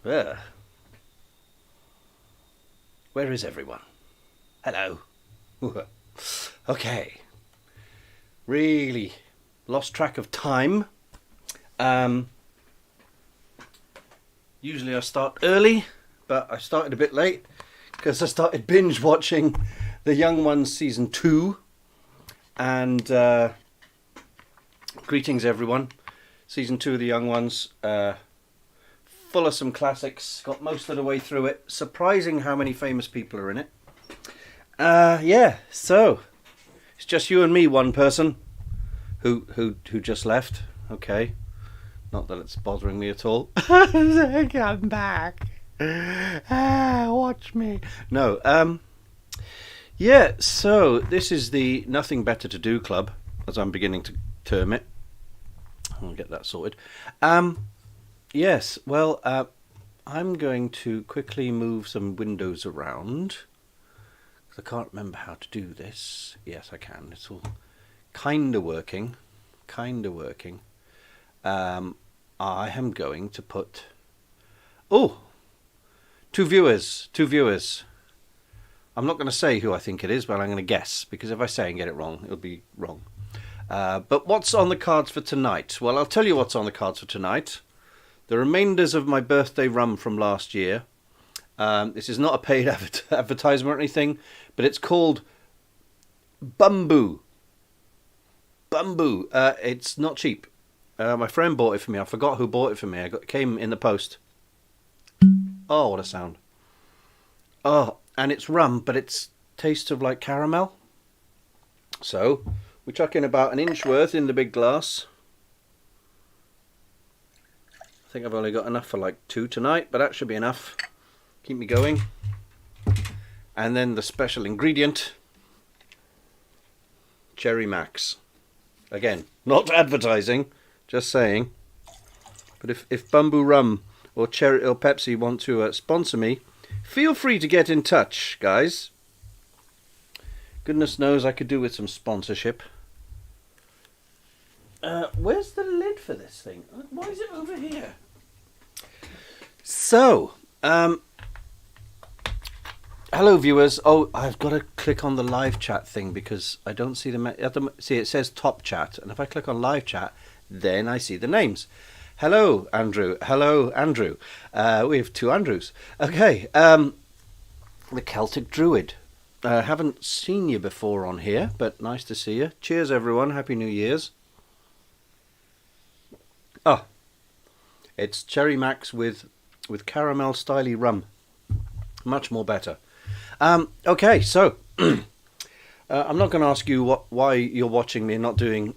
Where is everyone? Hello. Okay. Really lost track of time. Usually I start early, but I started a bit late because I started binge watching The Young Ones season 2. And greetings everyone. Season 2 of The Young Ones. Full of some classics. Got most of the way through it. Surprising how many famous people are in it. Yeah, so it's just you and me, one person who just left. Okay, not that it's bothering me at all. Come back. Watch me. No. Yeah. So this is the Nothing Better to Do Club, as I'm beginning to term it. I'll get that sorted. Yes. Well, I'm going to quickly move some windows around. I can't remember how to do this. Yes, I can. It's all kind of working. I am going to put... Oh! Two viewers. I'm not going to say who I think it is, but I'm going to guess, because if I say and get it wrong, it'll be wrong. But what's on the cards for tonight? Well, I'll tell you what's on the cards for tonight. The remainders of my birthday rum from last year. This is not a paid advertisement or anything, but it's called Bamboo. It's not cheap. My friend bought it for me. I forgot who bought it for me. It came in the post. Oh, what a sound. Oh, and it's rum, but it's tastes of like caramel. So, we chuck in about an inch worth in the big glass. I think I've only got enough for like 2 tonight, but that should be enough. Keep me going. And then the special ingredient, Cherry Max. Again, not advertising, just saying. But if Bamboo Rum or Cherry or Pepsi want to sponsor me, feel free to get in touch, guys. Goodness knows I could do with some sponsorship. Where's the lid for this thing? Why is it over here? So, hello viewers. Oh, I've got to click on the live chat thing because I don't see see, it says top chat, and if I click on live chat, then I see the names. Hello, Andrew. Hello, Andrew. We have 2 Andrews. Okay. The Celtic Druid. Haven't seen you before on here, but nice to see you. Cheers, everyone. Happy New Year's. Oh, it's Cherry Max with caramel styly rum. Much more better. Okay, so I'm not going to ask you why you're watching me and not doing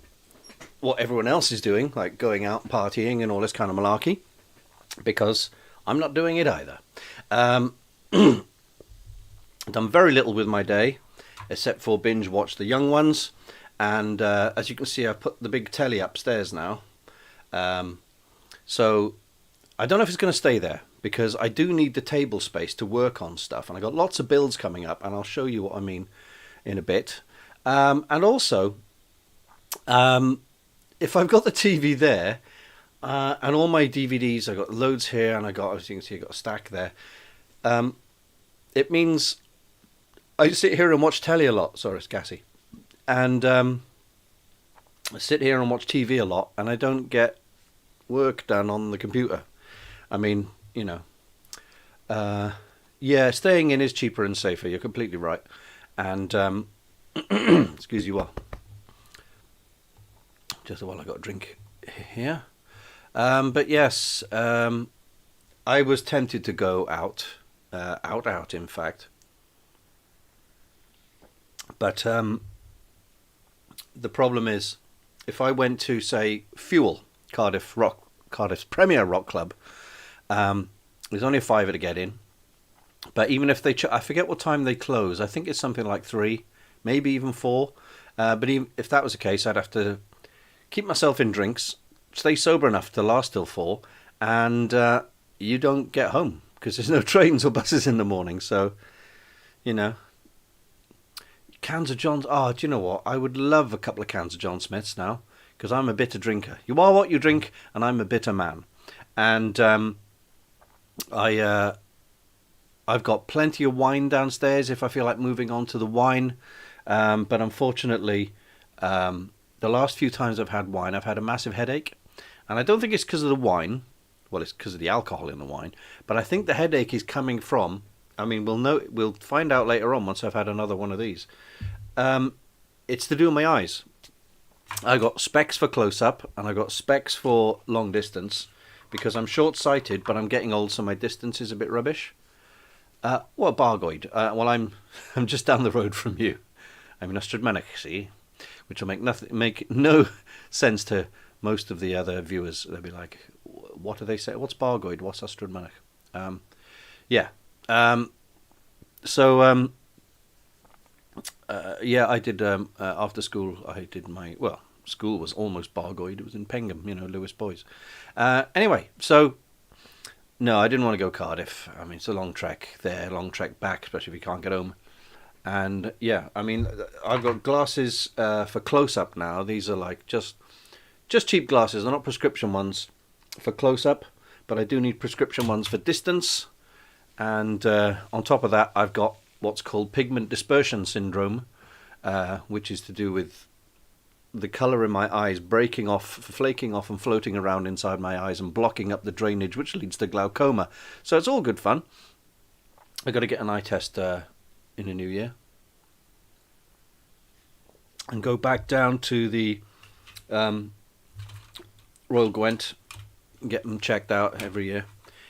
what everyone else is doing, like going out partying and all this kind of malarkey, because I'm not doing it either. Done very little with my day, except for binge watch The Young Ones, and as you can see, I've put the big telly upstairs now. So I don't know if it's going to stay there, because I do need the table space to work on stuff, and I got lots of builds coming up, and I'll show you what I mean in a bit. And also, if I've got the TV there, and all my DVDs, I got loads here, and I got, as you can see, I got a stack there. It means I sit here and watch telly a lot. Sorry, it's gassy. And I sit here and watch TV a lot, and I don't get work done on the computer. I mean, you know, yeah, staying in is cheaper and safer. You're completely right. And excuse you while I got a drink here. But yes, I was tempted to go out, in fact. But the problem is, if I went to, say, Fuel, Cardiff's premier rock club, there's only a £5 to get in. But even if I forget what time they close. I think it's something like 3, maybe even 4. But even if that was the case, I'd have to keep myself in drinks, stay sober enough to last till 4, and you don't get home because there's no trains or buses in the morning. So, you know, cans of John's. Oh, do you know what? I would love a couple of cans of John Smiths now, because I'm a bitter drinker. You are what you drink, and I'm a bitter man. And I I've got plenty of wine downstairs if I feel like moving on to the wine. But unfortunately, the last few times I've had wine, I've had a massive headache. And I don't think it's because of the wine. Well, it's because of the alcohol in the wine. But I think the headache is coming from. I mean, we'll find out later on once I've had another one of these. It's to do with my eyes. I got specs for close up and I got specs for long distance because I'm short sighted, but I'm getting old, so my distance is a bit rubbish. What Bargoid? Well, I'm just down the road from you. I'm in Ystrad, see, which will make no sense to most of the other viewers. They'll be like, "What do they say? What's Bargoid? What's Ystrad?" Yeah. So yeah, I did after school. I did school was almost Bargoid. It was in Pengham, Lewis Boys. Anyway, so no, I didn't want to go Cardiff. I mean, it's a long trek there, long trek back, especially if you can't get home. And yeah, I mean, I've got glasses for close up now. These are like just cheap glasses. They're not prescription ones for close up, but I do need prescription ones for distance. And on top of that, I've got what's called pigment dispersion syndrome, which is to do with the colour in my eyes breaking off, flaking off and floating around inside my eyes and blocking up the drainage, which leads to glaucoma. So it's all good fun. I've got to get an eye test in the new year. And go back down to the Royal Gwent and get them checked out every year.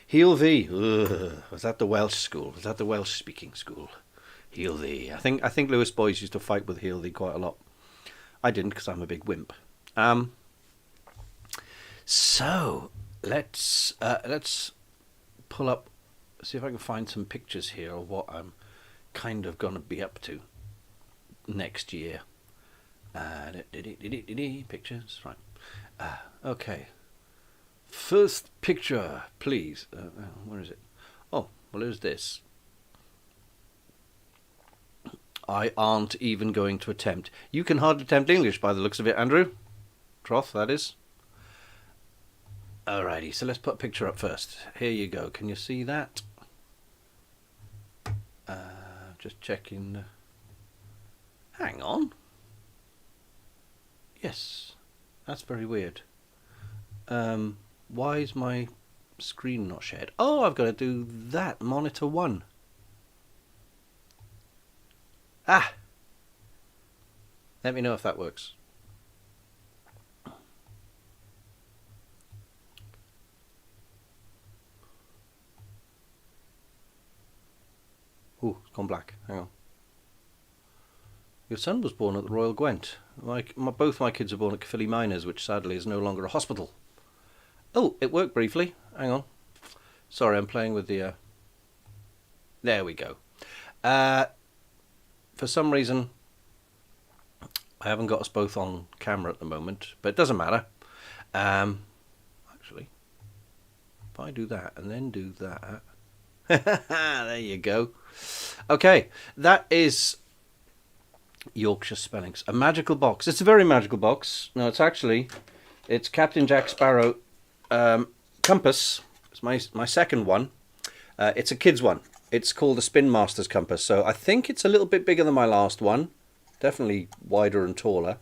Heal thee. Ugh. Was that the Welsh school? Was that the Welsh speaking school? Heal thee. I think Lewis Boys used to fight with heal thee quite a lot. I didn't because I'm a big wimp. So let's pull up, see if I can find some pictures here of what I'm kind of gonna be up to next year. Pictures, right? Okay. First picture, please. Where is it? Oh, well, there's this. I aren't even going to attempt. You can hardly attempt English by the looks of it, Andrew. Troth, that is. Alrighty, so let's put a picture up first. Here you go. Can you see that? Just checking. Hang on. Yes, that's very weird. Why is my screen not shared? Oh, I've got to do that. Monitor 1. Ah! Let me know if that works. Ooh, it's gone black. Hang on. Your son was born at the Royal Gwent. Both my kids were born at Caerphilly Miners, which sadly is no longer a hospital. Oh, it worked briefly. Hang on. Sorry, I'm playing with the... There we go. For some reason, I haven't got us both on camera at the moment, but it doesn't matter. Actually, if I do that and then do that... there you go. Okay, that is... Yorkshire Spellings. A magical box. It's a very magical box. No, it's Captain Jack Sparrow compass. It's my second one. It's a kid's one. It's called the Spin Master's compass. So I think it's a little bit bigger than my last one. Definitely wider and taller.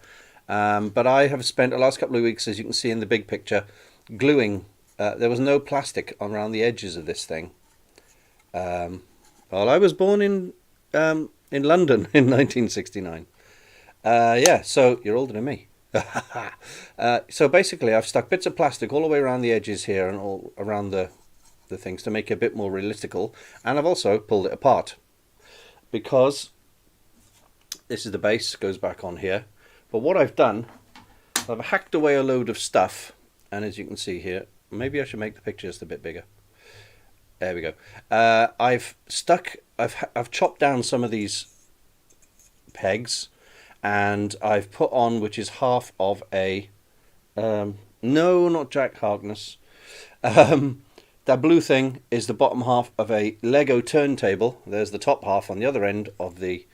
But I have spent the last couple of weeks, as you can see in the big picture, gluing. There was no plastic around the edges of this thing. Well, I was born in London in 1969. Yeah, so you're older than me. So basically, I've stuck bits of plastic all the way around the edges here and all around the things to make it a bit more realistical. And I've also pulled it apart because this is the base, goes back on here. But what I've done, I've hacked away a load of stuff, and as you can see here, maybe I should make the picture just a bit bigger. There we go. I've chopped down some of these pegs, and I've put on, which is half of a no, not Jack Harkness. That blue thing is the bottom half of a Lego turntable. There's the top half on the other end of the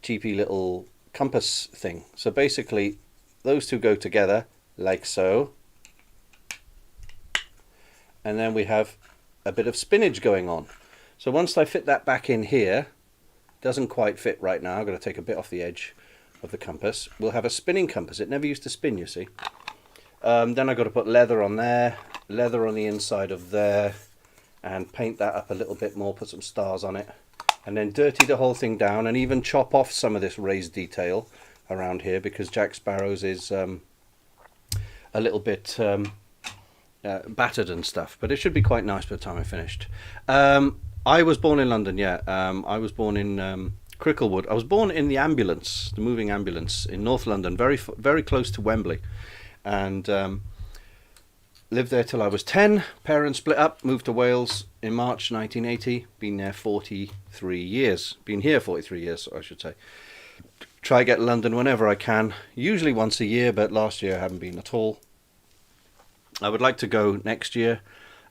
cheapy little compass thing. So basically, those two go together like so. and then we have a bit of spinach going on. So once I fit that back in here, doesn't quite fit right now, I've got to take a bit off the edge of the compass. We'll have a spinning compass. It never used to spin, you see. Then I've got to put leather on there, leather on the inside of there, and paint that up a little bit more, put some stars on it, and then dirty the whole thing down, and even chop off some of this raised detail around here, because Jack Sparrow's is a little bit battered and stuff, but it should be quite nice by the time I finished. I was born in London, yeah. I was born in Cricklewood. I was born in the ambulance, the moving ambulance in North London, very close to Wembley, and lived there till I was 10. Parents split up, moved to Wales in March 1980. Been there 43 years. Been here 43 years, I should say. Try get London whenever I can, usually once a year, but last year I haven't been at all. I would like to go next year.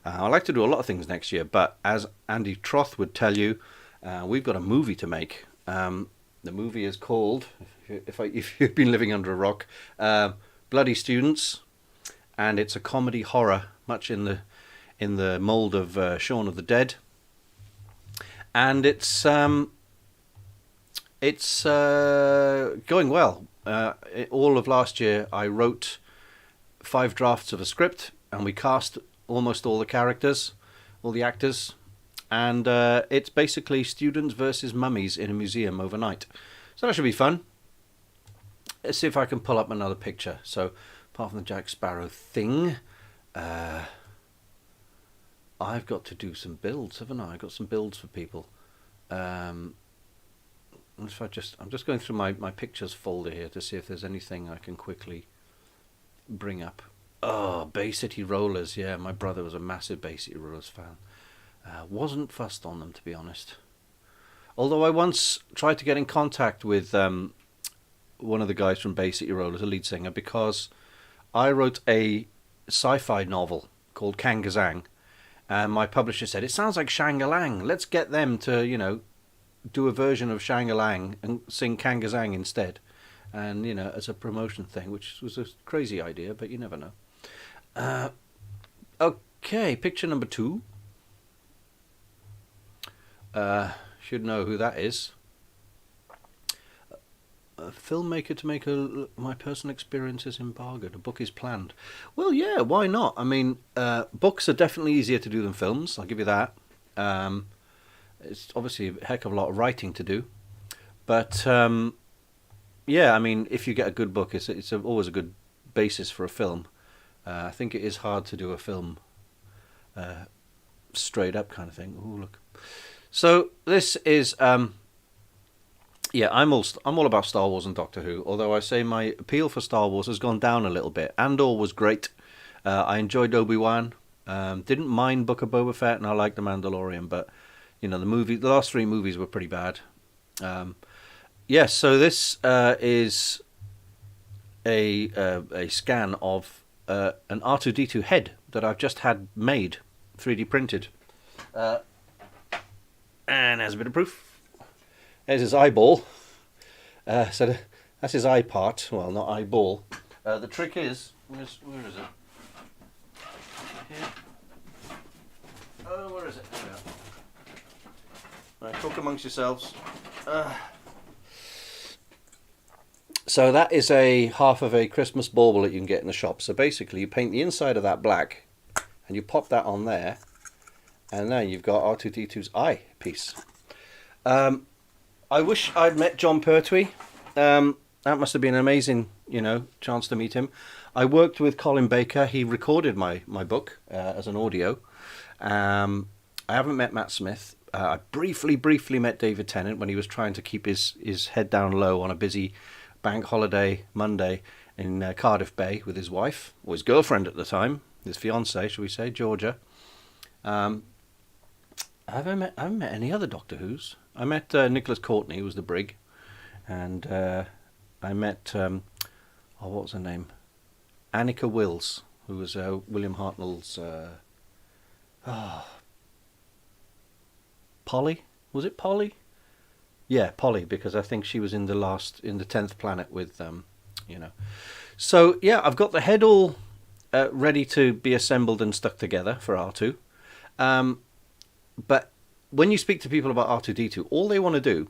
I'd like to do a lot of things next year, but as Andy Troth would tell you, we've got a movie to make. The movie is called, if you've been living under a rock, Bloody Students, and it's a comedy horror, much in the mould of Shaun of the Dead, and it's going well. All of last year I wrote 5 drafts of a script, and we cast almost all the characters, all the actors, and it's basically students versus mummies in a museum overnight. So that should be fun. Let's see if I can pull up another picture. So apart from the Jack Sparrow thing, I've got to do some builds, haven't I? I've got some builds for people. I'm just going through my pictures folder here to see if there's anything I can quickly bring up. Oh, Bay City Rollers. Yeah, my brother was a massive Bay City Rollers fan. Wasn't fussed on them, to be honest. Although I once tried to get in contact with one of the guys from Bay City Rollers, a lead singer, because I wrote a sci-fi novel called Kangazang, and my publisher said, it sounds like Shangalang. Let's get them to, do a version of Shangalang and sing Kangazang instead. And, as a promotion thing, which was a crazy idea, but you never know. Okay, picture number 2. Should know who that is. A filmmaker to make my personal experiences in Bargain. A book is planned. Well, yeah, why not? I mean, books are definitely easier to do than films. I'll give you that. It's obviously a heck of a lot of writing to do, but yeah, I mean, if you get a good book, it's always a good basis for a film. I think it is hard to do a film straight up kind of thing. Oh, look. So this is yeah, I'm all about Star Wars and Doctor Who, although I say my appeal for Star Wars has gone down a little bit. Andor was great. I enjoyed Obi-Wan. Didn't mind Book of Boba Fett, and I liked The Mandalorian, but the last 3 movies were pretty bad. Yes, so this is a scan of an R2-D2 head that I've just had made, 3D printed. And there's a bit of proof. There's his eyeball. So that's his eye part. Well, not eyeball. The trick is, where is it? Here. Oh, where is it? There we are. Right, talk amongst yourselves. So that is a half of a Christmas bauble that you can get in the shop. So basically, you paint the inside of that black, and you pop that on there, and then you've got R2-D2's eye piece. I wish I'd met John Pertwee. That must have been an amazing, chance to meet him. I worked with Colin Baker. He recorded my book as an audio. I haven't met Matt Smith. I briefly met David Tennant when he was trying to keep his head down low on a busy bank holiday Monday in Cardiff Bay with his wife, or his girlfriend at the time, his fiancée, shall we say, Georgia. I haven't met any other Doctor Who's. I met Nicholas Courtney, who was the brig, and I met what was her name? Annika Wills, who was William Hartnell's Polly. Was it Polly? Yeah, Polly, because I think she was in the 10th Planet with So yeah, I've got the head all ready to be assembled and stuck together for R2. But when you speak to people about R2D2, all they want to do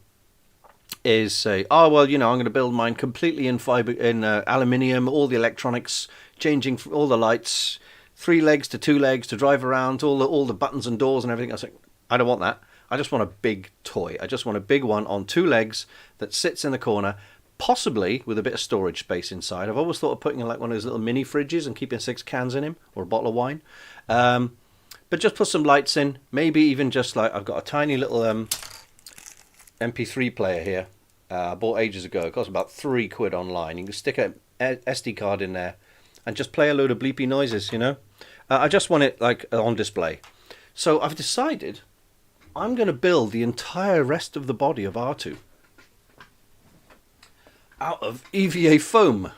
is say, "Oh well, I'm going to build mine completely in fiber, in aluminium, all the electronics, changing all the lights, 3 legs to 2 legs to drive around, all the buttons and doors and everything." I was like, I don't want that. I just want a big toy. I just want a big one on 2 legs that sits in the corner, possibly with a bit of storage space inside. I've always thought of putting in like one of those little mini fridges and keeping 6 cans in him, or a bottle of wine. But just put some lights in, maybe even just like, I've got a tiny little MP3 player here. I bought ages ago. It cost about £3 online. You can stick a SD card in there and just play a load of bleepy noises, I just want it like on display. So I've decided I'm going to build the entire rest of the body of R2 out of EVA foam.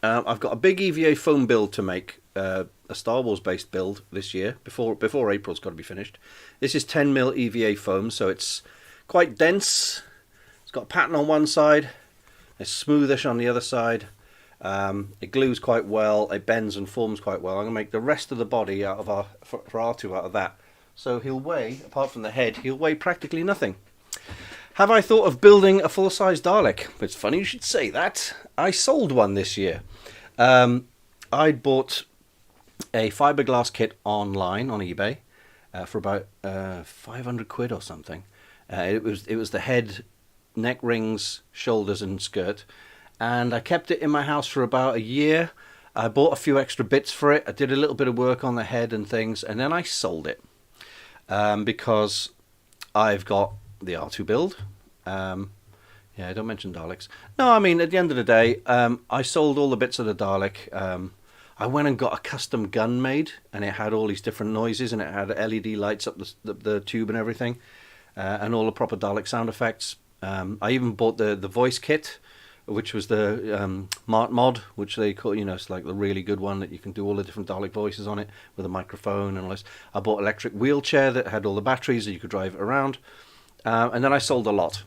I've got a big EVA foam build to make, a Star Wars based build this year, before April's got to be finished. This is 10mm EVA foam, so it's quite dense. It's got a pattern on one side, it's smoothish on the other side. It glues quite well, it bends and forms quite well. I'm going to make the rest of the body out of for R2 out of that. So he'll weigh, apart from the head, he'll weigh practically nothing. Have I thought of building a full-size Dalek? It's funny you should say that. I sold one this year. I'd bought a fiberglass kit online on eBay for about £500 or something. It was the head, neck rings, shoulders and skirt, and I kept it in my house for about a year. I bought a few extra bits for it. I did a little bit of work on the head and things, and then I sold it because I've got the R2 build. Yeah, don't mention Daleks. No, I mean, at the end of the day, I sold all the bits of the Dalek. I went and got a custom gun made, and it had all these different noises, and it had LED lights up the tube and everything, and all the proper Dalek sound effects. I even bought the voice kit, which was the Mart Mod, which they call, it's like the really good one that you can do all the different Dalek voices on it with a microphone and all this. I bought an electric wheelchair that had all the batteries that you could drive around, and then I sold a lot.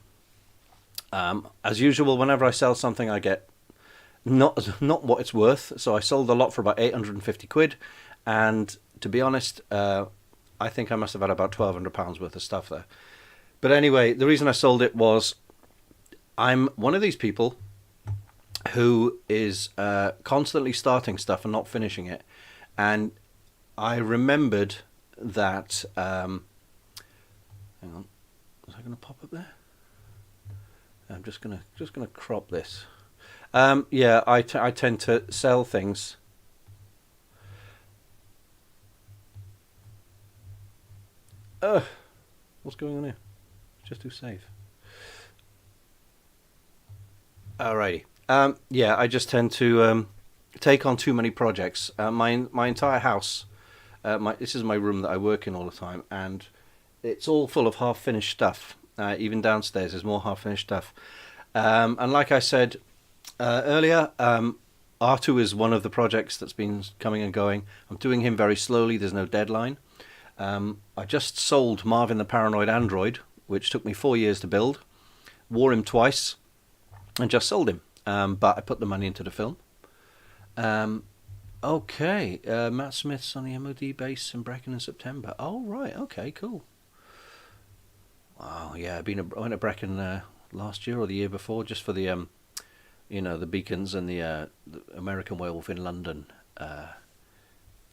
As usual, whenever I sell something, I get not what it's worth. So I sold a lot for about £850, and to be honest, I think I must have had about £1,200 worth of stuff there. But anyway, the reason I sold it was I'm one of these people who is constantly starting stuff and not finishing it, and I remembered that. Hang on, is that going to pop up there? I'm just gonna crop this. Yeah, I tend to sell things. What's going on here? Just do save. Alrighty. Yeah, I just tend to take on too many projects. My entire house, this is my room that I work in all the time, and it's all full of half-finished stuff. Even downstairs, there's more half-finished stuff. And like I said earlier, R2 is one of the projects that's been coming and going. I'm doing him very slowly. There's no deadline. I just sold Marvin the Paranoid Android, which took me 4 years to build. Wore him twice, and just sold him. But I put the money into the film. Okay, Matt Smith's on the MOD base in Brecon in September. Oh, right, okay, cool. Wow, yeah, I went to Brecon last year or the year before, just for the, the beacons and the American Werewolf in London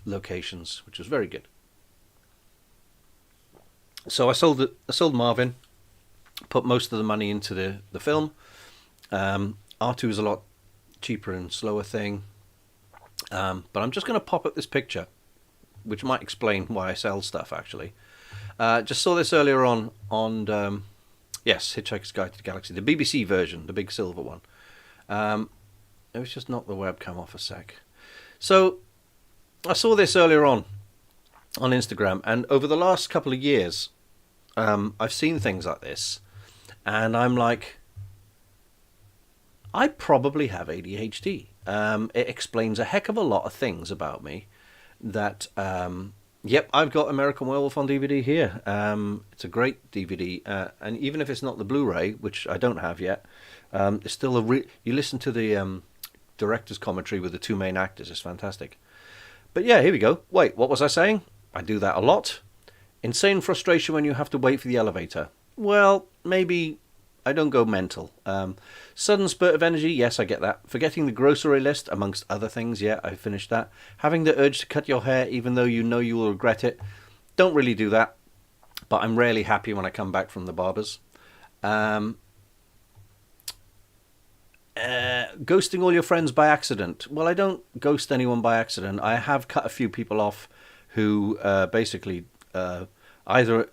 locations, which was very good. So I sold Marvin, put most of the money into the film. R2 is a lot cheaper and slower thing, but I'm just going to pop up this picture, which might explain why I sell stuff actually. Just saw this earlier on yes, Hitchhiker's Guide to the Galaxy, the BBC version, the big silver one. Let's just knock the webcam off a sec. So I saw this earlier on Instagram, and over the last couple of years, I've seen things like this, and I'm like, I probably have ADHD. It explains a heck of a lot of things about me that... Yep, I've got American Werewolf on DVD here. It's a great DVD, and even if it's not the Blu-ray, which I don't have yet, it's still you listen to the director's commentary with the two main actors. It's fantastic. But yeah, here we go. Wait, what was I saying? I do that a lot. Insane frustration when you have to wait for the elevator. Well, maybe I don't go mental. Sudden spurt of energy, yes, I get that. Forgetting the grocery list, amongst other things, yeah, I finished that. Having the urge to cut your hair, even though you know you will regret it. Don't really do that, but I'm rarely happy when I come back from the barbers. Ghosting all your friends by accident. Well, I don't ghost anyone by accident. I have cut a few people off who basically either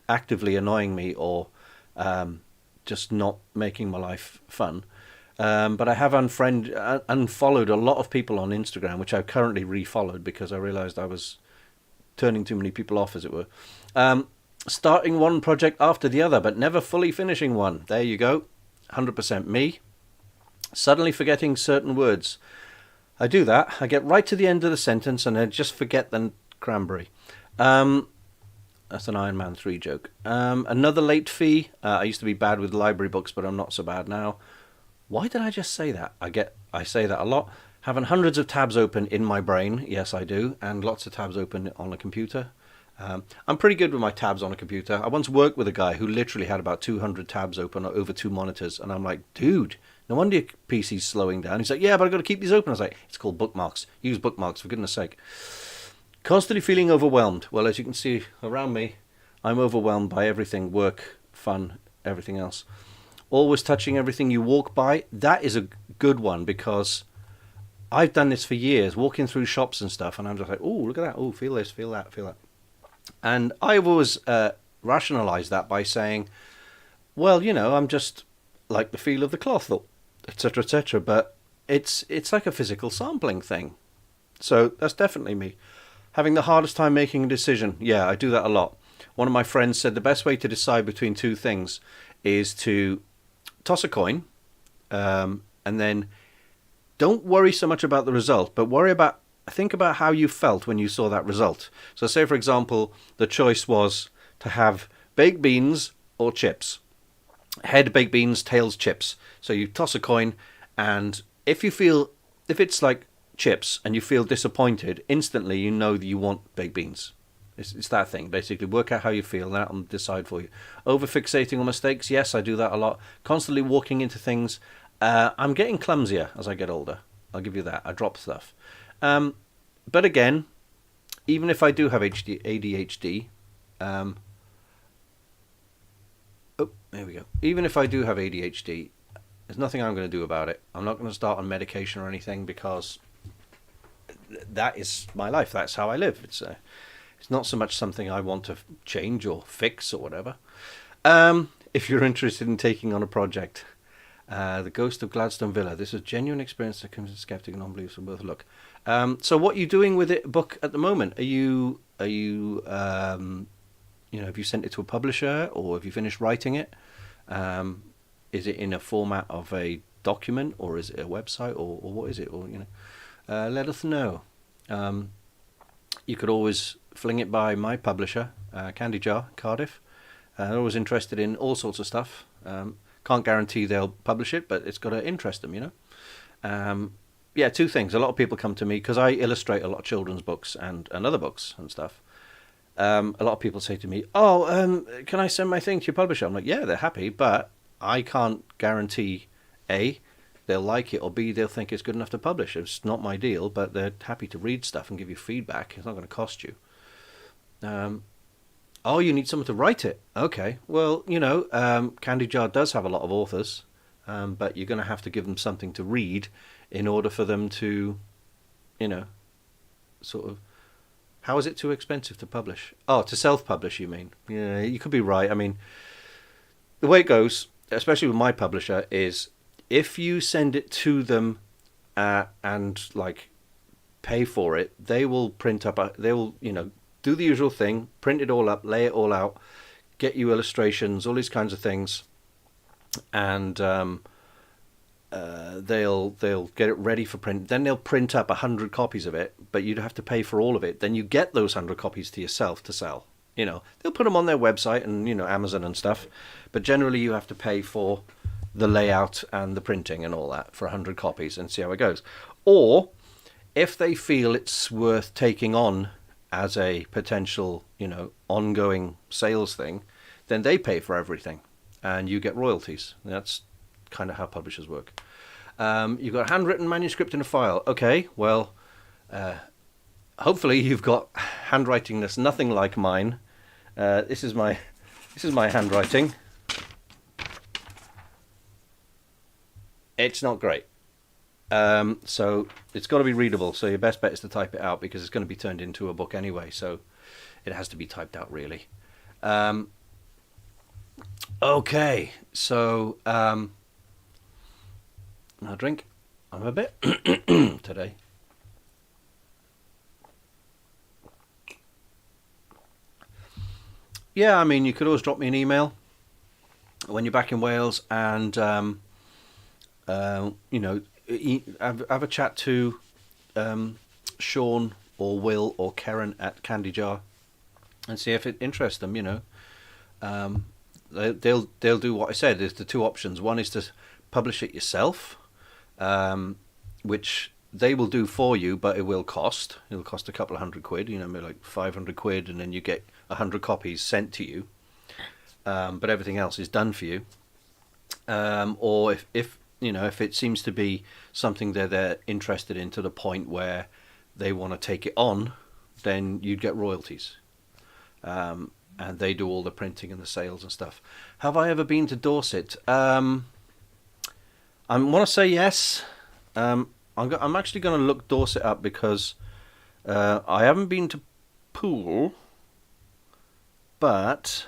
actively annoying me or just not making my life fun. But I have unfollowed a lot of people on Instagram, which I've currently refollowed because I realized I was turning too many people off, as it were. Starting one project after the other, but never fully finishing one. There you go. 100% me. Suddenly forgetting certain words. I do that. I get right to the end of the sentence and I just forget the cranberry. That's an Iron Man 3 joke. Another late fee. I used to be bad with library books, but I'm not so bad now. Why did I just say that? I say that a lot. Having hundreds of tabs open in my brain. Yes, I do. And lots of tabs open on a computer. I'm pretty good with my tabs on a computer. I once worked with a guy who literally had about 200 tabs open over 2 monitors. And I'm like, dude, no wonder your PC's slowing down. He's like, yeah, but I've got to keep these open. I was like, it's called bookmarks. Use bookmarks, for goodness sake. Constantly feeling overwhelmed. Well, as you can see around me, I'm overwhelmed by everything. Work, fun, everything else. Always touching everything you walk by. That is a good one because I've done this for years, walking through shops and stuff. And I'm just like, oh, look at that. Oh, feel this, feel that, feel that. And I've always rationalized that by saying, well, I'm just like the feel of the cloth, etc., etc. But it's like a physical sampling thing. So that's definitely me. Having the hardest time making a decision. Yeah, I do that a lot. One of my friends said the best way to decide between two things is to toss a coin and then don't worry so much about the result, but think about how you felt when you saw that result. So say, for example, the choice was to have baked beans or chips. Head baked beans, tails chips. So you toss a coin, and if it's like chips and you feel disappointed, instantly you know that you want baked beans. It's that thing. Basically, work out how you feel, and that'll decide for you. Over-fixating on mistakes, yes, I do that a lot. Constantly walking into things. I'm getting clumsier as I get older. I'll give you that. I drop stuff. But again, even if I do have ADHD, there we go. Even if I do have ADHD, there's nothing I'm going to do about it. I'm not going to start on medication or anything because that is my life. That's how I live. It's not so much something I want to change or fix or whatever. If you're interested in taking on a project, The Ghost of Gladstone Villa. This is a genuine experience that comes to skeptic and non-believers worth a look. So what are you doing with it book at the moment? Are you have you sent it to a publisher or have you finished writing it? Is it in a format of a document or is it a website or what is it? Or let us know. You could always fling it by my publisher, Candy Jar, Cardiff. They're always interested in all sorts of stuff. Can't guarantee they'll publish it, but it's got to interest them, Yeah, two things. A lot of people come to me because I illustrate a lot of children's books and other books and stuff. A lot of people say to me, can I send my thing to your publisher? I'm like, yeah, they're happy, but I can't guarantee, A, they'll like it, or B, they'll think it's good enough to publish. It's not my deal, but they're happy to read stuff and give you feedback. It's not going to cost you. You need someone to write it. Okay, well, Candy Jar does have a lot of authors, but you're going to have to give them something to read in order for them to, sort of... How is it too expensive to publish? Oh, to self-publish, you mean? Yeah, you could be right. I mean, the way it goes, especially with my publisher, is if you send it to them and pay for it, they will print up. They will, do the usual thing, print it all up, lay it all out, get you illustrations, all these kinds of things, and they'll get it ready for print. Then they'll print up 100 copies of it, but you'd have to pay for all of it. Then you get those 100 copies to yourself to sell. They'll put them on their website and Amazon and stuff, but generally you have to pay for the layout and the printing and all that for 100 copies and see how it goes. Or if they feel it's worth taking on as a potential, ongoing sales thing, then they pay for everything and you get royalties. That's kind of how publishers work. You've got a handwritten manuscript in a file. Okay, well, hopefully you've got handwriting that's nothing like mine. This is my handwriting. It's not great. So it's got to be readable. So your best bet is to type it out because it's going to be turned into a book anyway. So it has to be typed out really. Okay, so now drink. I'm a bit today. Yeah, I mean, you could always drop me an email when you're back in Wales, and have a chat to Sean or Will or Karen at Candy Jar, and see if it interests them. They'll do what I said. There's the two options. One is to publish it yourself, which they will do for you, but it will cost. It'll cost a couple of £100, maybe like £500, and then you get 100 copies sent to you. But everything else is done for you. Or if it seems to be something that they're interested in to the point where they want to take it on, then you'd get royalties. And they do all the printing and the sales and stuff. Have I ever been to Dorset? I want to say yes. I'm actually going to look Dorset up because I haven't been to Poole, but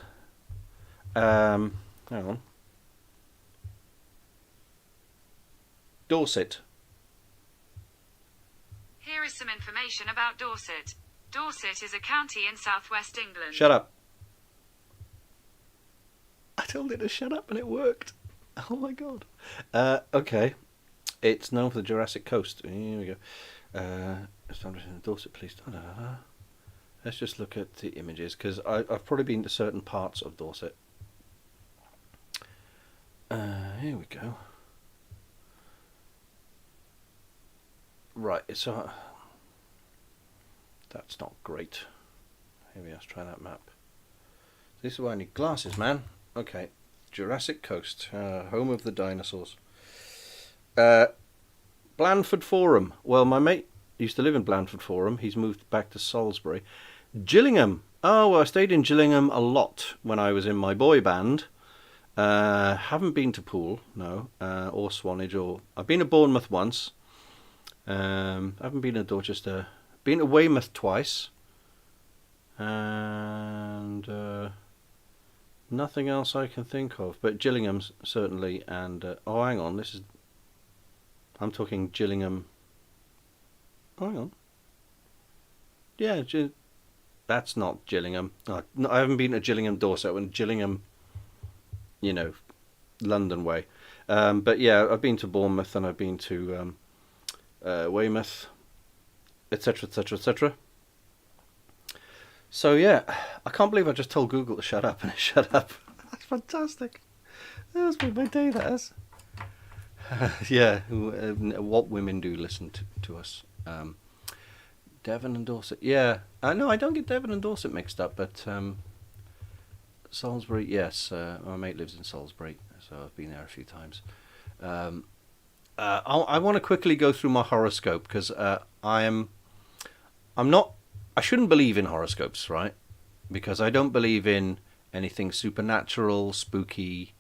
hang on. Dorset. Here is some information about Dorset. Dorset is a county in southwest England. Shut up. I told it to shut up and it worked. Oh my god. Okay. It's known for the Jurassic Coast. Here we go. Established in Dorset, please. Let's just look at the images because I've probably been to certain parts of Dorset. Here we go. Right, so that's not great. Maybe let's try that map. This is why I need glasses, man. Okay, Jurassic Coast, home of the dinosaurs. Blandford Forum. Well, my mate used to live in Blandford Forum. He's moved back to Salisbury. Gillingham. Oh, well, I stayed in Gillingham a lot when I was in my boy band. Haven't been to Poole, no, or Swanage, or I've been to Bournemouth once. Haven't been to Dorchester. Been to Weymouth twice. And nothing else I can think of. But Gillingham's certainly. And oh, hang on. I'm talking Gillingham. Oh, hang on. Yeah, that's not Gillingham. No, I haven't been to Gillingham, Dorset. And Gillingham, London way. But yeah, I've been to Bournemouth and I've been to Weymouth, etc., etc., etc. So yeah, I can't believe I just told Google to shut up and it shut up. That's fantastic. That's made my day, that is. Yeah, what women do listen to us. Devon and Dorset. Yeah, no, I don't get Devon and Dorset mixed up, but Salisbury, yes. My mate lives in Salisbury, so I've been there a few times. I want to quickly go through my horoscope because I shouldn't believe in horoscopes, right? Because I don't believe in anything supernatural, spooky,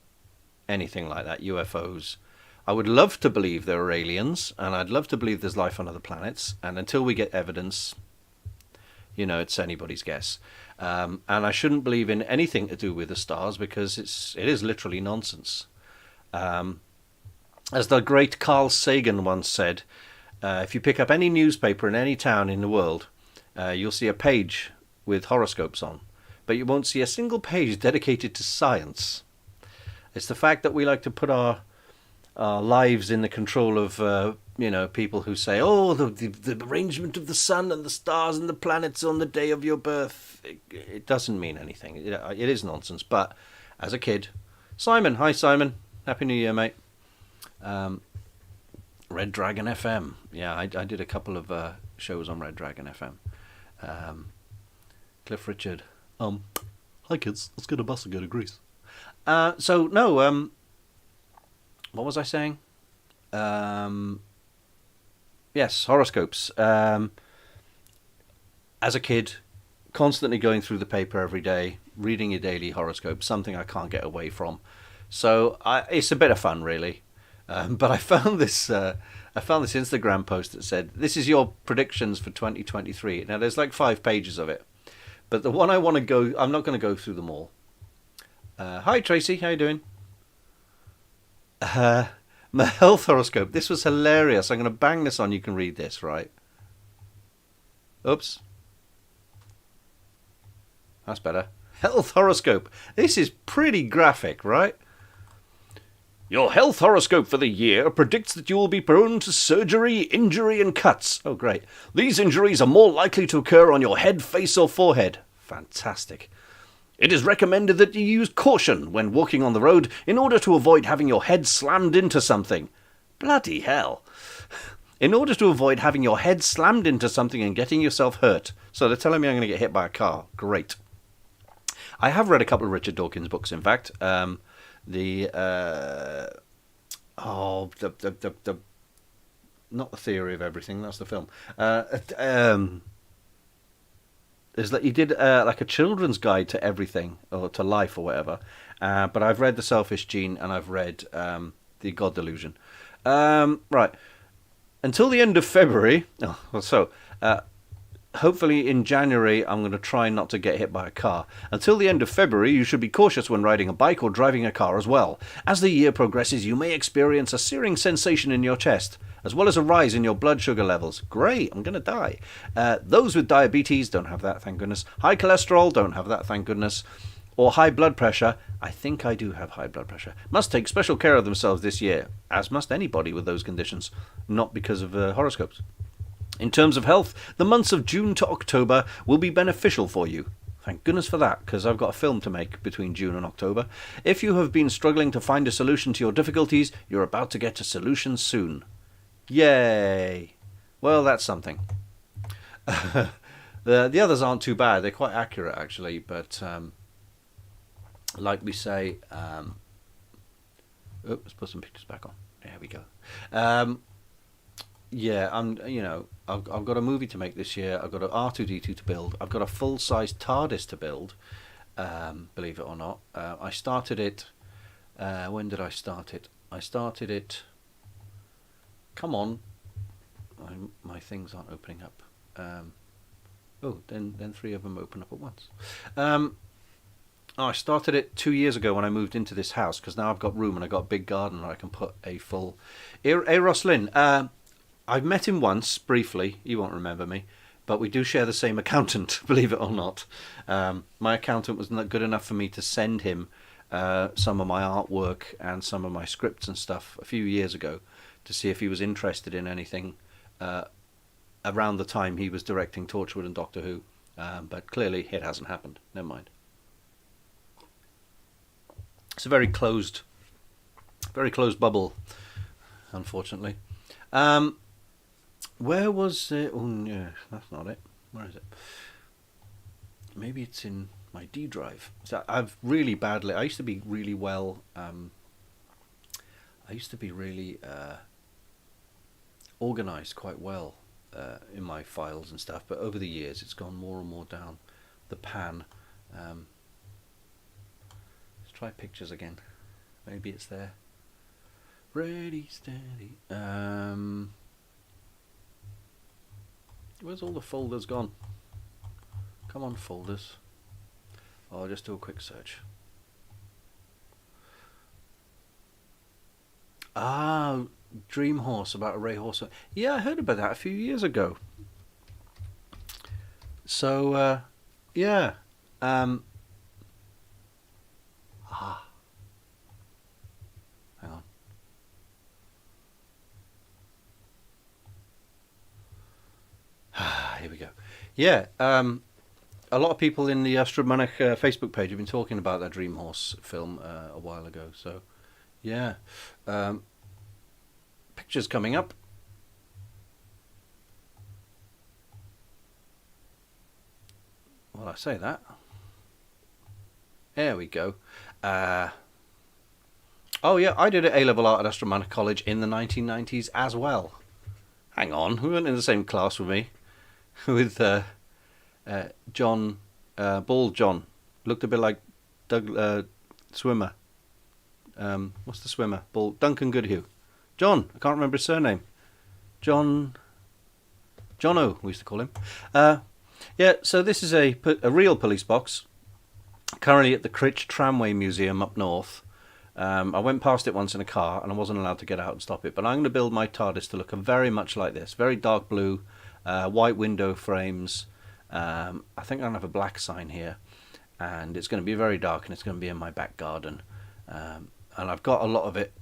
anything like that, UFOs. I would love to believe there are aliens, and I'd love to believe there's life on other planets, and until we get evidence, it's anybody's guess. And I shouldn't believe in anything to do with the stars because it is literally nonsense. As the great Carl Sagan once said, if you pick up any newspaper in any town in the world, you'll see a page with horoscopes on, but you won't see a single page dedicated to science. It's the fact that we like to put our lives in the control of people who say, oh, the arrangement of the sun and the stars and the planets on the day of your birth. It doesn't mean anything. It is nonsense. But as a kid, Simon, hi Simon, Happy New Year, mate. Red Dragon FM. Yeah, I did a couple of shows on Red Dragon FM. Cliff Richard. Hi kids, let's get a bus and go to Greece. So no, what was I saying? Yes, horoscopes. As a kid, constantly going through the paper every day, reading your daily horoscope, something I can't get away from. So it's a bit of fun, really. But I found this Instagram post that said, "This is your predictions for 2023." Now there's like 5 pages of it, but the one I want to go, I'm not going to go through them all. Hi Tracy, how you doing? My health horoscope. This was hilarious. I'm going to bang this on. You can read this, right? Oops. That's better. Health horoscope. This is pretty graphic, right? Your health horoscope for the year predicts that you will be prone to surgery, injury, and cuts. Oh, great. These injuries are more likely to occur on your head, face, or forehead. Fantastic. It is recommended that you use caution when walking on the road in order to avoid having your head slammed into something. Bloody hell. In order to avoid having your head slammed into something and getting yourself hurt. So they're telling me I'm going to get hit by a car. Great. I have read a couple of Richard Dawkins books, in fact. The not the Theory of Everything, that's the film. Is that he did like a children's guide to everything, or to life, or whatever. But I've read The Selfish Gene, and I've read The God Delusion. Right. Until the end of February. Hopefully in January, I'm going to try not to get hit by a car. Until the end of February, you should be cautious when riding a bike or driving a car as well. As the year progresses, you may experience a searing sensation in your chest, as well as a rise in your blood sugar levels. Great, I'm going to die. Those with diabetes don't have that, thank goodness. High cholesterol don't have that, thank goodness. Or high blood pressure. I think I do have high blood pressure. Must take special care of themselves this year, as must anybody with those conditions, not because of horoscopes. In terms of health, the months of June to October will be beneficial for you. Thank goodness for that, because I've got a film to make between June and October. If you have been struggling to find a solution to your difficulties, you're about to get a solution soon. Yay! Well, that's something. The others aren't too bad. They're quite accurate, actually, but like we say... let's put some pictures back on. There we go. Yeah, I've got a movie to make this year. I've got an R2-D2 to build. I've got a full-size TARDIS to build, believe it or not. I started it... when did I start it? I started it... Come on. My things aren't opening up. Then 3 of them open up at once. I started it 2 years ago when I moved into this house, because now I've got room and I've got a big garden where I can put a full... Hey, Roslyn, I've met him once, briefly. You won't remember me. But we do share the same accountant, believe it or not. My accountant was not good enough for me to send him some of my artwork and some of my scripts and stuff a few years ago to see if he was interested in anything around the time he was directing Torchwood and Doctor Who. But clearly it hasn't happened. Never mind. It's a very closed bubble, unfortunately. Where was it? Oh, yeah, that's not it. Where is it? Maybe it's in my D drive. So I've really badly... I used to be really well... I used to be really organised quite well in my files and stuff, but over the years it's gone more and more down the pan. Let's try pictures again. Maybe it's there. Ready, steady. Where's all the folders gone? Come on, folders. I'll just do a quick search. Dream Horse, about a Ray Horse. Yeah, I heard about that a few years ago. So, yeah. Hang on. Here we go. Yeah, a lot of people in the Astromonach Facebook page have been talking about that Dream Horse film a while ago. So, yeah. pictures coming up. Well, I say that. There we go. Oh yeah, I did A-level art at Astromanor College in the 1990s as well. Hang on, who weren't in the same class with me? With John, Bald John. Looked a bit like Doug Swimmer. What's the swimmer? Duncan Goodhue. John, I can't remember his surname. Jono, we used to call him. Yeah, so this is a real police box, currently at the Critch Tramway Museum up north. I went past it once in a car and I wasn't allowed to get out and stop it, but I'm going to build my TARDIS to look very much like this. Very dark blue, white window frames. I think I'm going to have a black sign here, and it's going to be very dark, and it's going to be in my back garden. And I've got a lot of it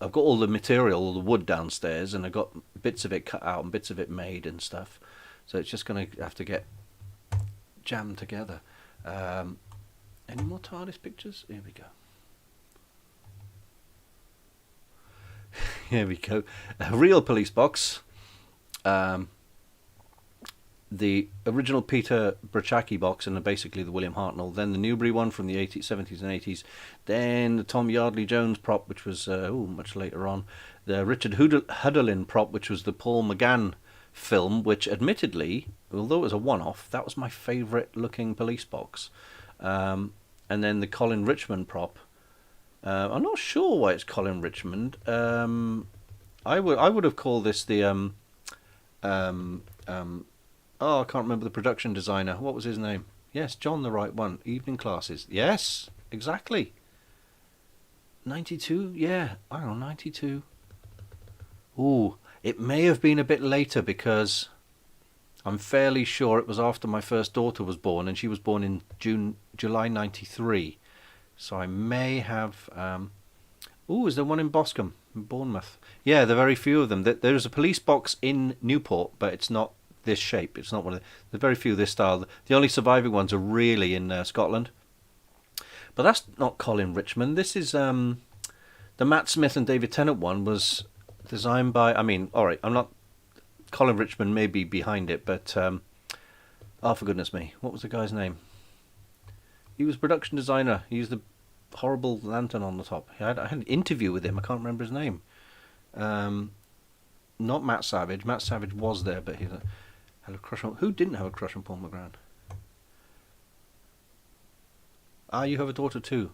I've got all the material, all the wood downstairs, and I've got bits of it cut out and bits of it made and stuff. So it's just going to have to get jammed together. Any more TARDIS pictures? Here we go. Here we go. A real police box. The original Peter Brachacki box, and basically the William Hartnell. Then the Newbury one from the 70s and 80s. Then the Tom Yardley Jones prop, which was much later on. The Richard Hudderlin prop, which was the Paul McGann film, which admittedly, although it was a one-off, that was my favourite looking police box. And then the Colin Richmond prop. I'm not sure why it's Colin Richmond. I would have called this the I can't remember the production designer. What was his name? Yes, John, the right one. Evening Classes. Yes, exactly. 92? Yeah, I don't know, 92. Ooh, it may have been a bit later because I'm fairly sure it was after my first daughter was born, and she was born in July 93. So I may have... is there one in Boscombe, in Bournemouth? Yeah, there are very few of them. There's a police box in Newport, but it's not this shape. It's not one of there's very few of this style. The only surviving ones are really in Scotland. But that's not Colin Richmond. This is the Matt Smith and David Tennant one was designed by... I mean, alright, I'm not... Colin Richmond may be behind it, but... oh, for goodness me. What was the guy's name? He was production designer. He used the horrible lantern on the top. I had an interview with him. I can't remember his name. Not Matt Savage. Matt Savage was there, but he had a crush on... Who didn't have a crush on Paul McGann? You have a daughter too.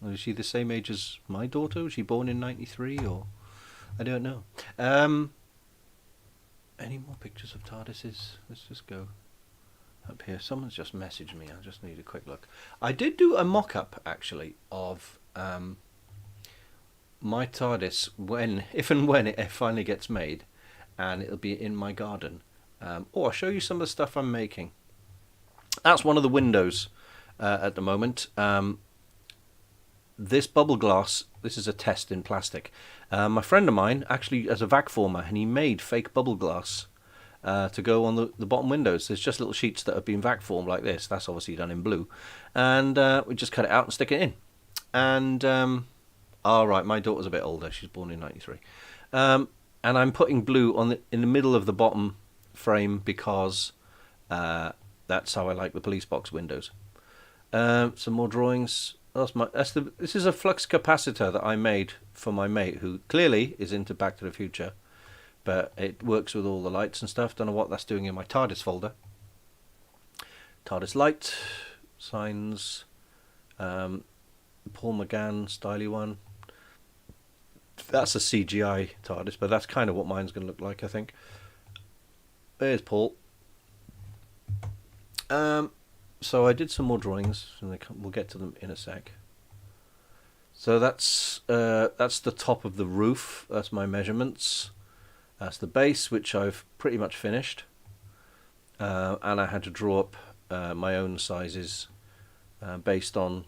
Is she the same age as my daughter? Was she born in 93 or... I don't know. Any more pictures of TARDISes? Let's just go up here. Someone's just messaged me. I just need a quick look. I did do a mock-up actually of my TARDIS if and when it finally gets made, and it'll be in my garden. I'll show you some of the stuff I'm making. That's one of the windows at the moment. This bubble glass, this is a test in plastic. My friend of mine actually has a vac former, and he made fake bubble glass to go on the bottom windows. There's just little sheets that have been vac formed like this. That's obviously done in blue. And we just cut it out and stick it in. And, right, my daughter's a bit older. She's born in 93. And I'm putting blue in the middle of the bottom frame because that's how I like the police box windows. Some more drawings. This is a flux capacitor that I made for my mate, who clearly is into Back to the Future, but it works with all the lights and stuff. Don't know what that's doing in my TARDIS folder. TARDIS light, signs, Paul McGann styly one. That's a CGI TARDIS, but that's kind of what mine's going to look like, I think. There's Paul. So I did some more drawings, and we'll get to them in a sec. So that's the top of the roof. That's my measurements. That's the base, which I've pretty much finished. And I had to draw up my own sizes based on...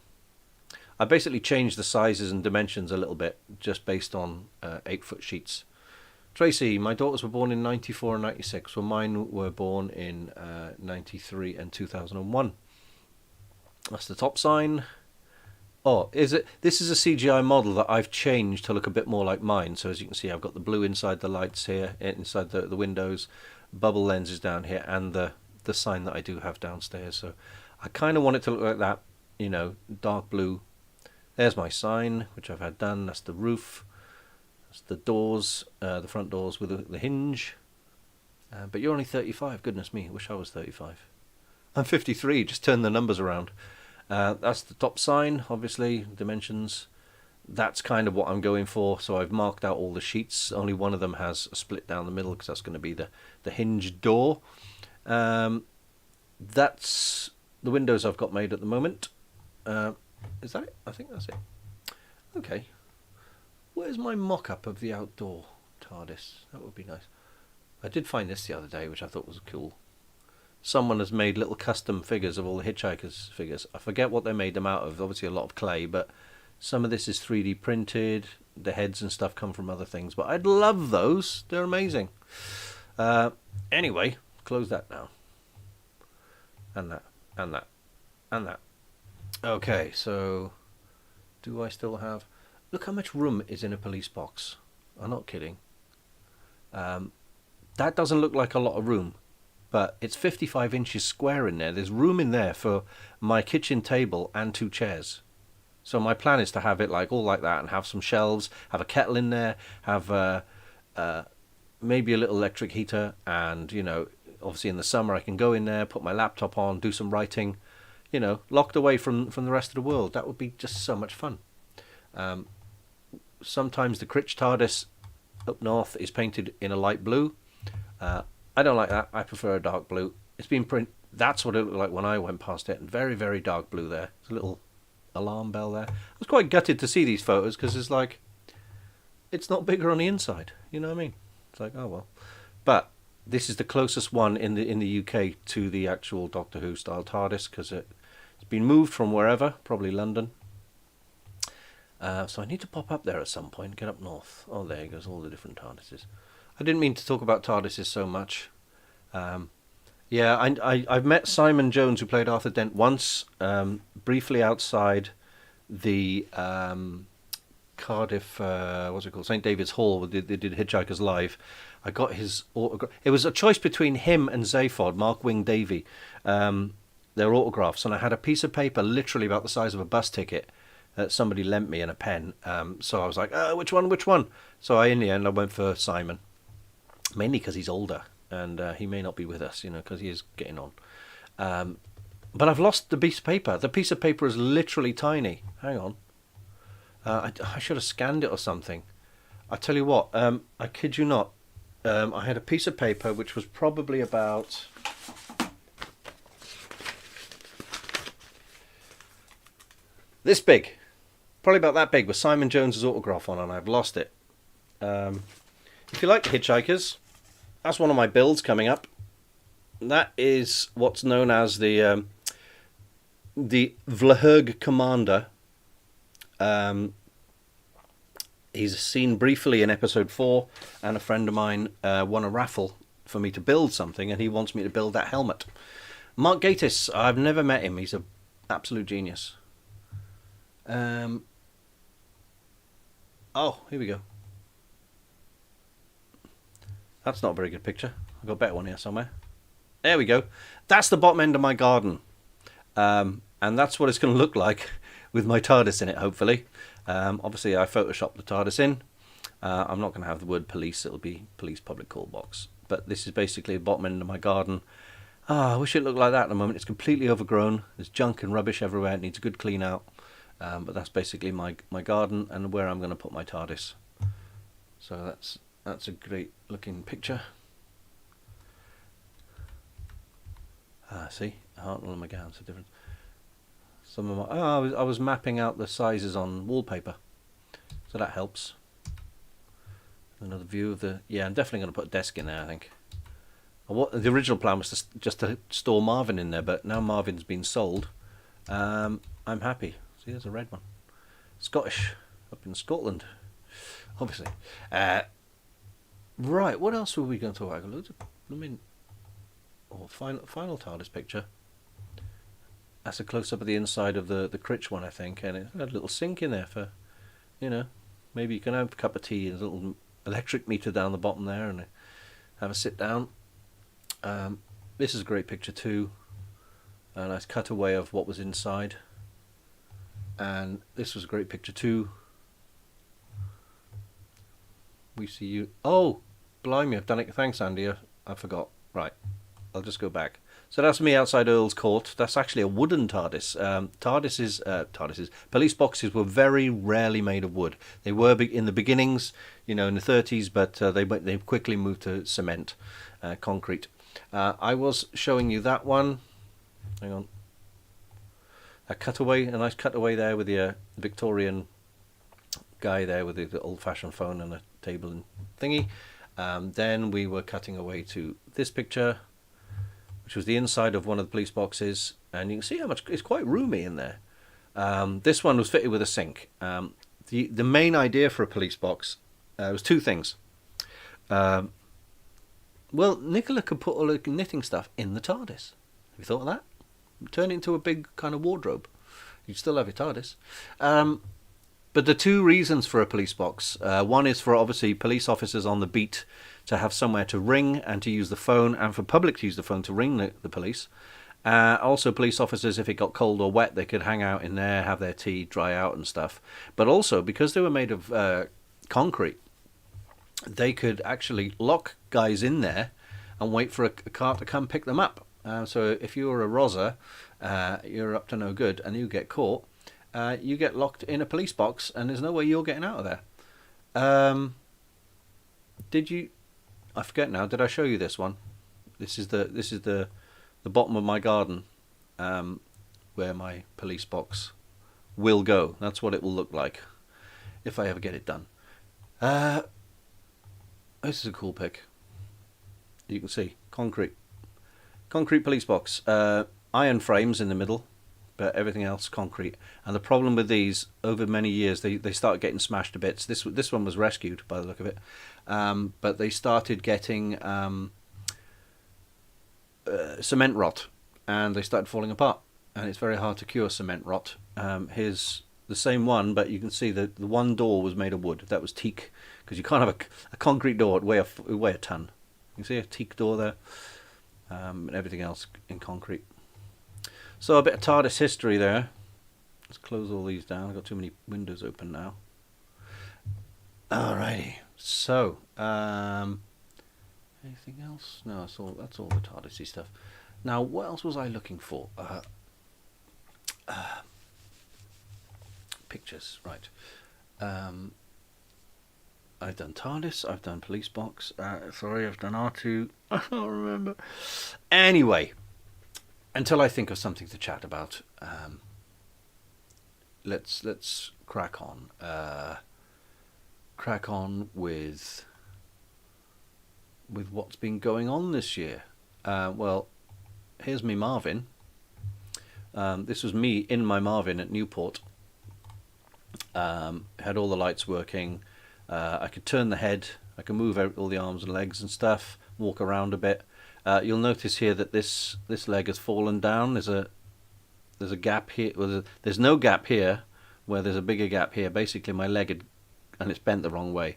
I basically changed the sizes and dimensions a little bit, just based on 8-foot sheets. Tracy, my daughters were born in 94 and 96, well mine were born in 93 and 2001. That's the top sign. Oh, is it? This is a CGI model that I've changed to look a bit more like mine. So as you can see, I've got the blue inside the lights here, inside the windows, bubble lenses down here, and the sign that I do have downstairs. So I kind of want it to look like that, you know, dark blue. There's my sign, which I've had done. That's the roof. That's the doors, the front doors with the hinge. But you're only 35. Goodness me, I wish I was 35. I'm 53. Just turn the numbers around. That's the top sign, obviously, dimensions. That's kind of what I'm going for. So I've marked out all the sheets. Only one of them has a split down the middle because that's going to be the hinged door. That's the windows I've got made at the moment. Is that it? I think that's it. Okay. Where's my mock-up of the outdoor TARDIS? That would be nice. I did find this the other day, which I thought was cool. Someone has made little custom figures of all the Hitchhikers figures. I forget what they made them out of. Obviously a lot of clay, but some of this is 3D printed. The heads and stuff come from other things. But I'd love those. They're amazing. Anyway, close that now. And that. And that. And that. Okay, so do I still have... Look how much room is in a police box. I'm not kidding. That doesn't look like a lot of room. But it's 55 inches square in there. There's room in there for my kitchen table and 2 chairs. So my plan is to have it like all like that and have some shelves, have a kettle in there, have maybe a little electric heater, and, you know, obviously in the summer I can go in there, put my laptop on, do some writing, you know, locked away from the rest of the world. That would be just so much fun. Sometimes the Critch TARDIS up north is painted in a light blue. I don't like that. I prefer a dark blue. It's been That's what it looked like when I went past it. Very, very dark blue there. There's a little alarm bell there. I was quite gutted to see these photos because it's like, it's not bigger on the inside. You know what I mean? It's like, oh well. But this is the closest one in the UK to the actual Doctor Who style TARDIS because it's been moved from wherever, probably London. So I need to pop up there at some point, get up north. Oh, there goes all the different TARDISes. I didn't mean to talk about TARDISes so much. Yeah, I've met Simon Jones, who played Arthur Dent, once, briefly outside the Cardiff, what's it called, St David's Hall. They did Hitchhikers Live. I got his autograph. It was a choice between him and Zaphod, Mark Wing Davey, their autographs, and I had a piece of paper literally about the size of a bus ticket that somebody lent me and a pen. So I was like, which one? So in the end, I went for Simon. Mainly because he's older and he may not be with us, you know, because he is getting on. But I've lost the piece of paper. The piece of paper is literally tiny. Hang on. I should have scanned it or something. I tell you what, I kid you not. I had a piece of paper which was probably about... this big. Probably about that big with Simon Jones's autograph on, and I've lost it. If you like the Hitchhikers, that's one of my builds coming up. That is what's known as the Vlahurg Commander. He's seen briefly in episode 4, and a friend of mine won a raffle for me to build something, and he wants me to build that helmet. Mark Gatiss, I've never met him. He's an absolute genius. Oh, here we go. That's not a very good picture. I've got a better one here somewhere. There we go. That's the bottom end of my garden. And that's what it's going to look like with my TARDIS in it, hopefully. Obviously, I photoshopped the TARDIS in. I'm not going to have the word police. It'll be police public call box. But this is basically the bottom end of my garden. I wish it looked like that at the moment. It's completely overgrown. There's junk and rubbish everywhere. It needs a good clean out. But that's basically my garden and where I'm going to put my TARDIS. So that's a great looking picture. See, Hartnell and McGowan's a different. Some of my I was mapping out the sizes on wallpaper, so that helps. Another view of the. Yeah, I'm definitely going to put a desk in there. I think. The original plan was just to store Marvin in there, but now Marvin's been sold. I'm happy. See, there's a red one. Scottish, up in Scotland, obviously. Right, what else were we going to talk about? Loads of blooming... final TARDIS picture. That's a close up of the inside of the Critch one, I think, and it's got a little sink in there for, you know, maybe you can have a cup of tea and a little electric meter down the bottom there, and have a sit down. This is a great picture too. A nice cutaway of what was inside, and this was a great picture too. We see you. Oh, blimey! I've done it. Thanks, Andy. I forgot. Right, I'll just go back. So that's me outside Earl's Court. That's actually a wooden TARDIS. TARDISes. Police boxes were very rarely made of wood. They were in the beginnings, in the 30s, but they quickly moved to cement, concrete. I was showing you that one. Hang on. A nice cutaway there with the Victorian guy there with the old-fashioned phone and a table and thingy. Then we were cutting away to this picture, which was the inside of one of the police boxes, and you can see how much it's quite roomy in there. This one was fitted with a sink. The main idea for a police box was two things. Well, Nicola could put all the knitting stuff in the TARDIS. Have you thought of that? Turn it into a big kind of wardrobe. You'd still have your TARDIS. But the two reasons for a police box, one is for obviously police officers on the beat to have somewhere to ring and to use the phone, and for public to use the phone to ring the police. Also police officers, if it got cold or wet, they could hang out in there, have their tea, dry out and stuff. But also, because they were made of concrete, they could actually lock guys in there and wait for a car to come pick them up. So if you were a rozzer, you're up to no good, and you get caught, you get locked in a police box, and there's no way you're getting out of there. Did you? I forget now. Did I show you this one? This is the bottom of my garden, where my police box will go. That's what it will look like if I ever get it done. This is a cool pic. You can see concrete police box, iron frames in the middle, but everything else concrete. And the problem with these, over many years, they started getting smashed to bits. This one was rescued by the look of it, but they started getting cement rot, and they started falling apart. And it's very hard to cure cement rot. Here's the same one, but you can see that the one door was made of wood. That was teak, because you can't have a concrete door that weigh a ton. You can see a teak door there, and everything else in concrete. So a bit of TARDIS history there. Let's close all these down. I've got too many windows open now. Alrighty. So, anything else? No, that's all the TARDIS-y stuff. Now, what else was I looking for? Pictures, right. I've done TARDIS, I've done police box. Sorry, I've done R2. I don't remember. Anyway, until I think of something to chat about, let's crack on. Crack on with what's been going on this year. Well, here's me Marvin. This was me in my Marvin at Newport. Had all the lights working. I could turn the head. I can move out all the arms and legs and stuff. Walk around a bit. You'll notice here that this leg has fallen down. There's a gap here. Well, there's no gap here, where there's a bigger gap here. Basically, my leg and it's bent the wrong way.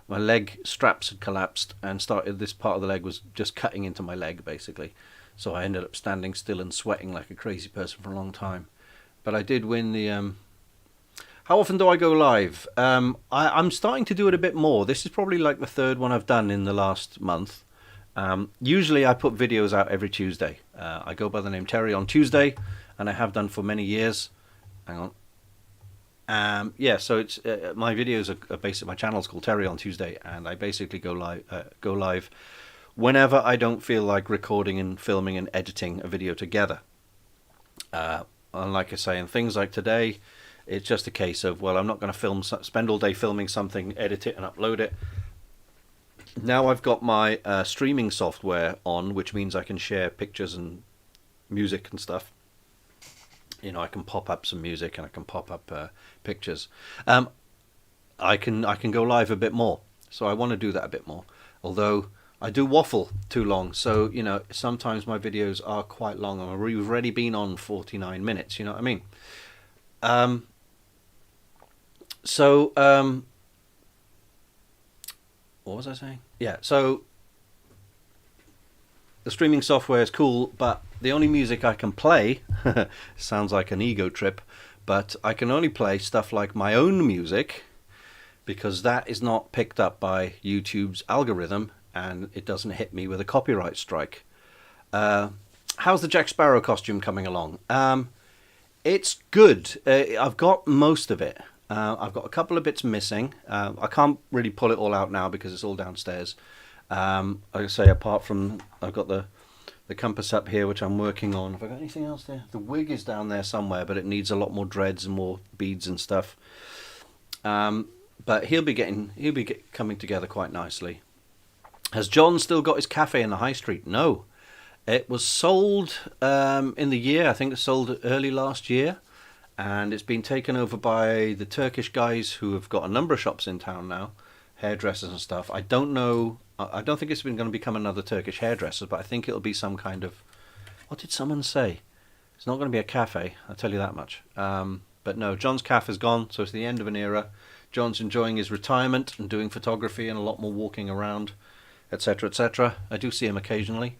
My leg straps had collapsed, and this part of the leg was just cutting into my leg, basically. So I ended up standing still and sweating like a crazy person for a long time. But I did win the... How often do I go live? I'm starting to do it a bit more. This is probably like the third one I've done in the last month. Usually I put videos out every Tuesday. I go by the name Terry on Tuesday, and I have done for many years. Hang on. Yeah, so it's my videos are basically, my channel's called Terry on Tuesday, and I basically go live whenever I don't feel like recording and filming and editing a video together. And like I say, in things like today, it's just a case of, well, I'm not going to spend all day filming something, edit it and upload it. Now I've got my streaming software on, which means I can share pictures and music and stuff. You know, I can pop up some music and I can pop up pictures. I can go live a bit more, so I want to do that a bit more. Although I do waffle too long, so sometimes my videos are quite long, and we've already been on 49 minutes. You know what I mean? Um, so what was I saying? Yeah. So the streaming software is cool, but the only music I can play sounds like an ego trip, but I can only play stuff like my own music because that is not picked up by YouTube's algorithm and it doesn't hit me with a copyright strike. How's the Jack Sparrow costume coming along? It's good. I've got most of it. I've got a couple of bits missing. I can't really pull it all out now because it's all downstairs. Like I say, apart from I've got the compass up here, which I'm working on. Have I got anything else there? The wig is down there somewhere, but it needs a lot more dreads and more beads and stuff. But he'll be coming together quite nicely. Has John still got his cafe in the high street? No. It was sold in the year, I think it sold early last year, and it's been taken over by the Turkish guys who have got a number of shops in town now, hairdressers and stuff. I don't know, I don't think it's going to become another Turkish hairdresser, but I think it'll be some kind of, what did someone say? It's not going to be a cafe, I'll tell you that much. But no, John's cafe is gone, so it's the end of an era. John's enjoying his retirement and doing photography and a lot more walking around, etc., etc. I do see him occasionally.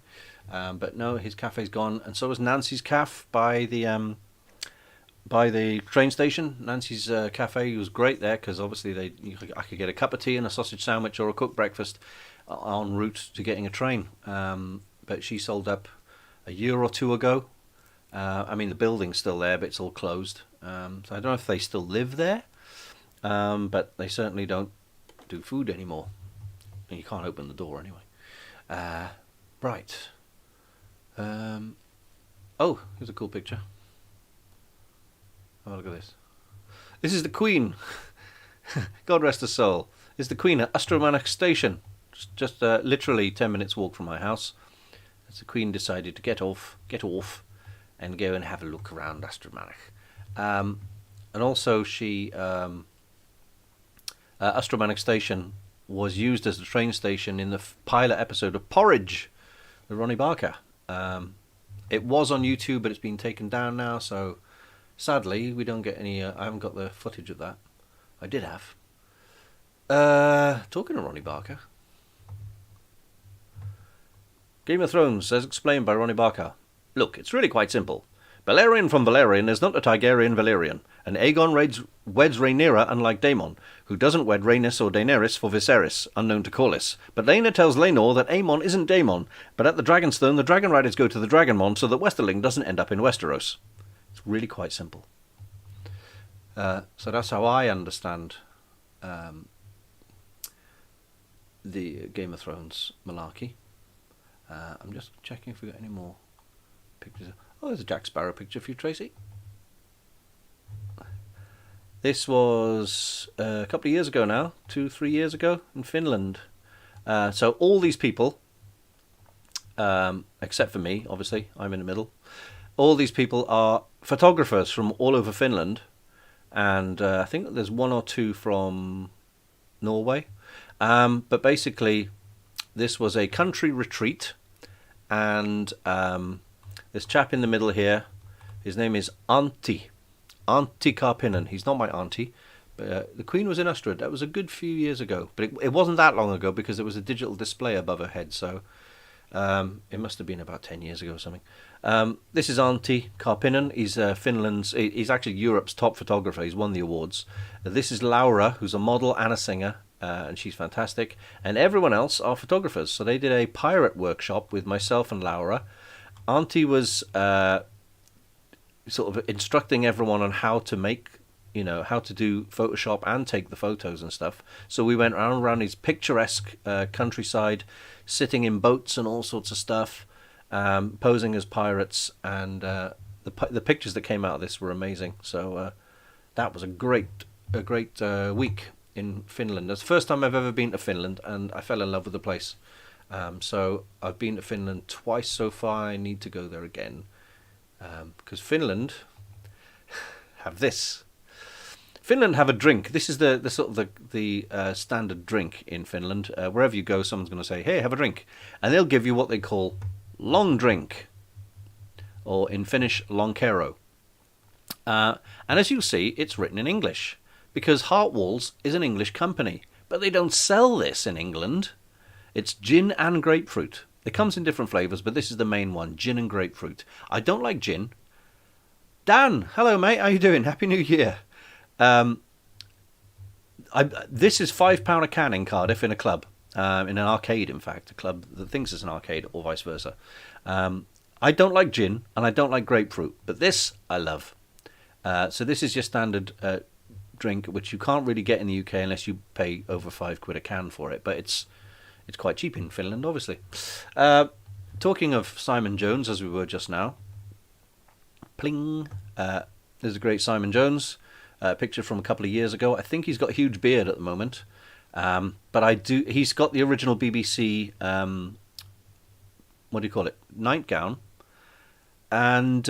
But no, his cafe's gone, and so is Nancy's cafe by the train station. Nancy's cafe was great there because obviously I could get a cup of tea and a sausage sandwich or a cooked breakfast en route to getting a train. But she sold up a year or two ago. I mean, the building's still there, but it's all closed. So I don't know if they still live there, but they certainly don't do food anymore. And you can't open the door anyway. Right. Oh, here's a cool picture. Oh, look at this. This is the Queen. God rest her soul. This is the Queen at Astromanach Station. Just literally 10 minutes walk from my house. As the Queen decided to get off, and go and have a look around Astromanach. And also she, Astromanach Station was used as the train station in the pilot episode of Porridge with Ronnie Barker. It was on YouTube, but it's been taken down now, so sadly we don't get any. I haven't got the footage of that. I did have. Talking to Ronnie Barker, Game of Thrones, as explained by Ronnie Barker. Look, it's really quite simple. Balerion from Valerian is not a Targaryen Valerian, and Aegon weds Rhaenyra unlike Daemon, who doesn't wed Rhaenys or Daenerys for Viserys, unknown to Corlys. But Laena tells Laenor that Aemon isn't Daemon, but at the Dragonstone the Dragon Riders go to the Dragonmont so that Westerling doesn't end up in Westeros. It's really quite simple. So that's how I understand the Game of Thrones malarkey. I'm just checking if we've got any more pictures. Oh, there's a Jack Sparrow picture for you, Tracy. This was a couple of years ago now, 2-3 years ago in Finland. So all these people, except for me, obviously, I'm in the middle. All these people are photographers from all over Finland, and I think there's one or two from Norway. But basically, this was a country retreat, and this chap in the middle here, his name is Antti Karpinen. He's not my auntie, but the Queen was in Ustrad. That was a good few years ago, but it wasn't that long ago because there was a digital display above her head, so it must have been about 10 years ago or something. This is Antti Karpinen. He's he's actually Europe's top photographer. He's won the awards. This is Laura, who's a model and a singer, and she's fantastic. And everyone else are photographers. So they did a pirate workshop with myself and Laura. Auntie was sort of instructing everyone on how to how to do Photoshop and take the photos and stuff. So we went around these picturesque countryside, sitting in boats and all sorts of stuff, posing as pirates, and the pictures that came out of this were amazing. So that was a great week in Finland. That's the first time I've ever been to Finland, and I fell in love with the place. So I've been to Finland twice so far. I need to go there again because Finland have this. Finland have a drink. This is the sort of the standard drink in Finland. Wherever you go, someone's going to say, "Hey, have a drink," and they'll give you what they call long drink, or in Finnish, lonkero. And as you see, it's written in English because Hartwall's is an English company, but they don't sell this in England. It's gin and grapefruit. It comes in different flavours, but this is the main one, gin and grapefruit. I don't like gin. Dan, hello mate, how you doing? Happy New Year. This is £5 a can in Cardiff in a club, in an arcade, in fact, a club that thinks it's an arcade, or vice versa. I don't like gin and I don't like grapefruit, but this I love. So this is your standard drink, which you can't really get in the UK unless you pay over £5 a can for it, but it's quite cheap in Finland, obviously. Talking of Simon Jones, as we were just now, pling, there's a great Simon Jones picture from a couple of years ago. I think he's got a huge beard at the moment, but he's got the original BBC, what do you call it, nightgown, and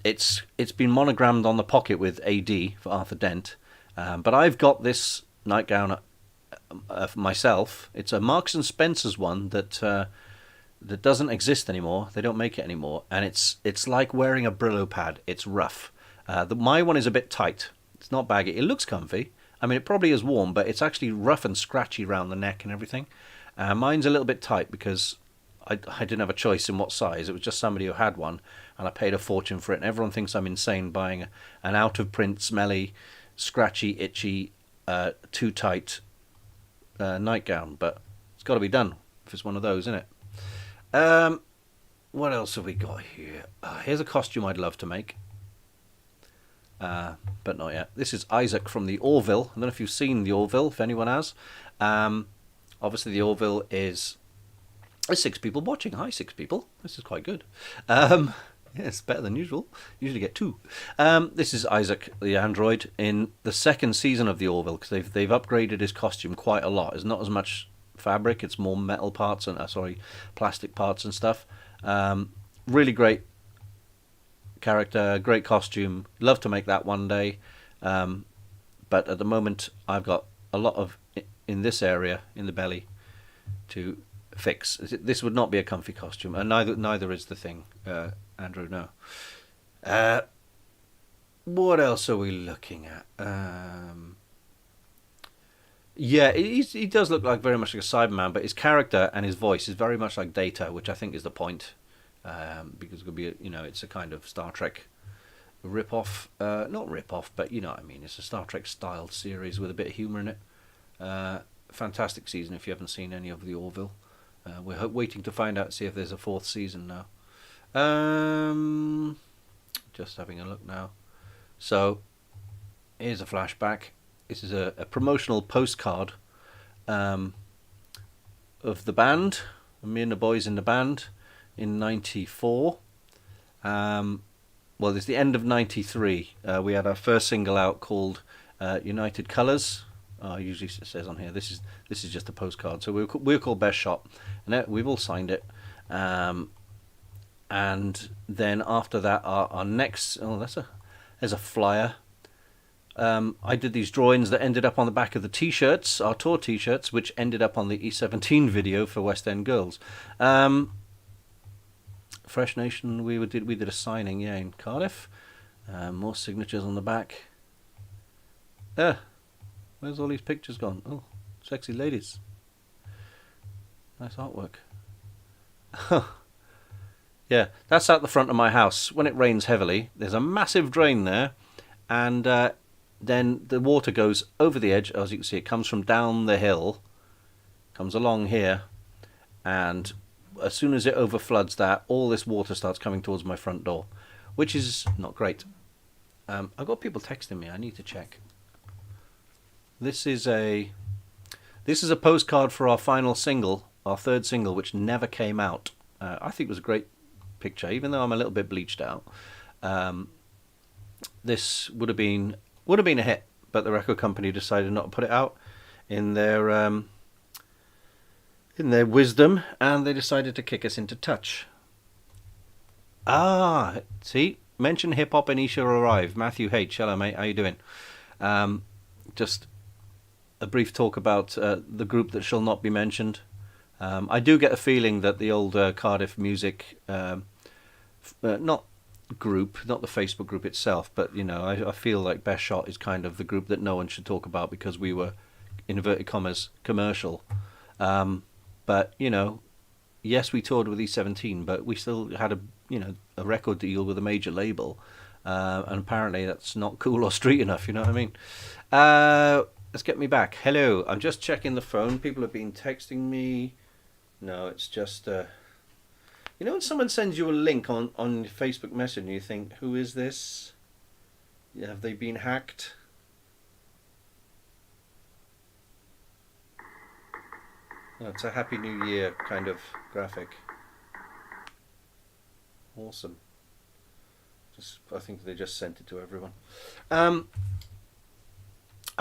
it's been monogrammed on the pocket with AD for Arthur Dent, but I've got this nightgown for myself. It's a Marks and Spencer's one that doesn't exist anymore. They don't make it anymore, and it's like wearing a Brillo pad. It's rough. My one is a bit tight. It's not baggy. It looks comfy. I mean, it probably is warm, but it's actually rough and scratchy around the neck and everything. Mine's a little bit tight because I didn't have a choice in what size. It was just somebody who had one, and I paid a fortune for it. And everyone thinks I'm insane buying an out-of-print, smelly, scratchy, itchy, too tight nightgown. But it's got to be done if it's one of those, isn't it? What else have we got here? Here's a costume I'd love to make. But not yet. This is Isaac from the Orville. I don't know if you've seen the Orville, if anyone has. Obviously, the Orville is... There's 6 people watching. Hi, 6 people. This is quite good. Yeah, it's better than usual. Usually get 2. This is Isaac, the android, in the 2nd season of the Orville, because they've upgraded his costume quite a lot. It's not as much fabric. It's more metal parts and plastic parts and stuff. Really great character, great costume. Love to make that one day, but at the moment I've got a lot of in this area in the belly to fix. This would not be a comfy costume, and neither is the thing, Andrew. No. What else are we looking at? Yeah, he does look like very much like a Cyberman, but his character and his voice is very much like Data, which I think is the point. Because it could be, it's a kind of Star Trek rip-off, not rip-off, but you know what I mean. It's a Star Trek styled series with a bit of humour in it. Fantastic season if you haven't seen any of the Orville. We're waiting to find out, see if there's a 4th season now. Just having a look now. So here's a flashback. This is a promotional postcard of the band, me and the boys in the band. In 94, well, it's the end of 93. We had our first single out called United Colours. Usually it says on here. This is just a postcard. So we were called Best Shot, and we've all signed it. And then after that, our next there's a flyer. I did these drawings that ended up on the back of the T-shirts, our tour T-shirts, which ended up on the E17 video for West End Girls. Fresh Nation, we did a signing, in Cardiff. More signatures on the back. Where's all these pictures gone? Oh, sexy ladies. Nice artwork. Yeah, that's out the front of my house. When it rains heavily, there's a massive drain there, and then the water goes over the edge. As you can see, it comes from down the hill, comes along here, and as soon as it overfloods that, all this water starts coming towards my front door, which is not great. I've got people texting me. I need to check. This is a postcard for our final single, our 3rd single, which never came out. I think it was a great picture, even though I'm a little bit bleached out. This would have been a hit, but the record company decided not to put it out in their wisdom, and they decided to kick us into touch. See, mention hip hop and Isha arrive. Matthew H, hello mate, how you doing? Just a brief talk about the group that shall not be mentioned. I do get a feeling that the old Cardiff music, not group, not the Facebook group itself, but I feel like Best Shot is kind of the group that no one should talk about because we were, in inverted commas, commercial. But yes, we toured with E17, but we still had a record deal with a major label, and apparently that's not cool or street enough. You know what I mean? Let's get me back. Hello, I'm just checking the phone. People have been texting me. No, it's just when someone sends you a link on Facebook Messenger, and you think, who is this? Yeah, have they been hacked? Oh, it's a Happy New Year kind of graphic. Awesome. I think they just sent it to everyone. Have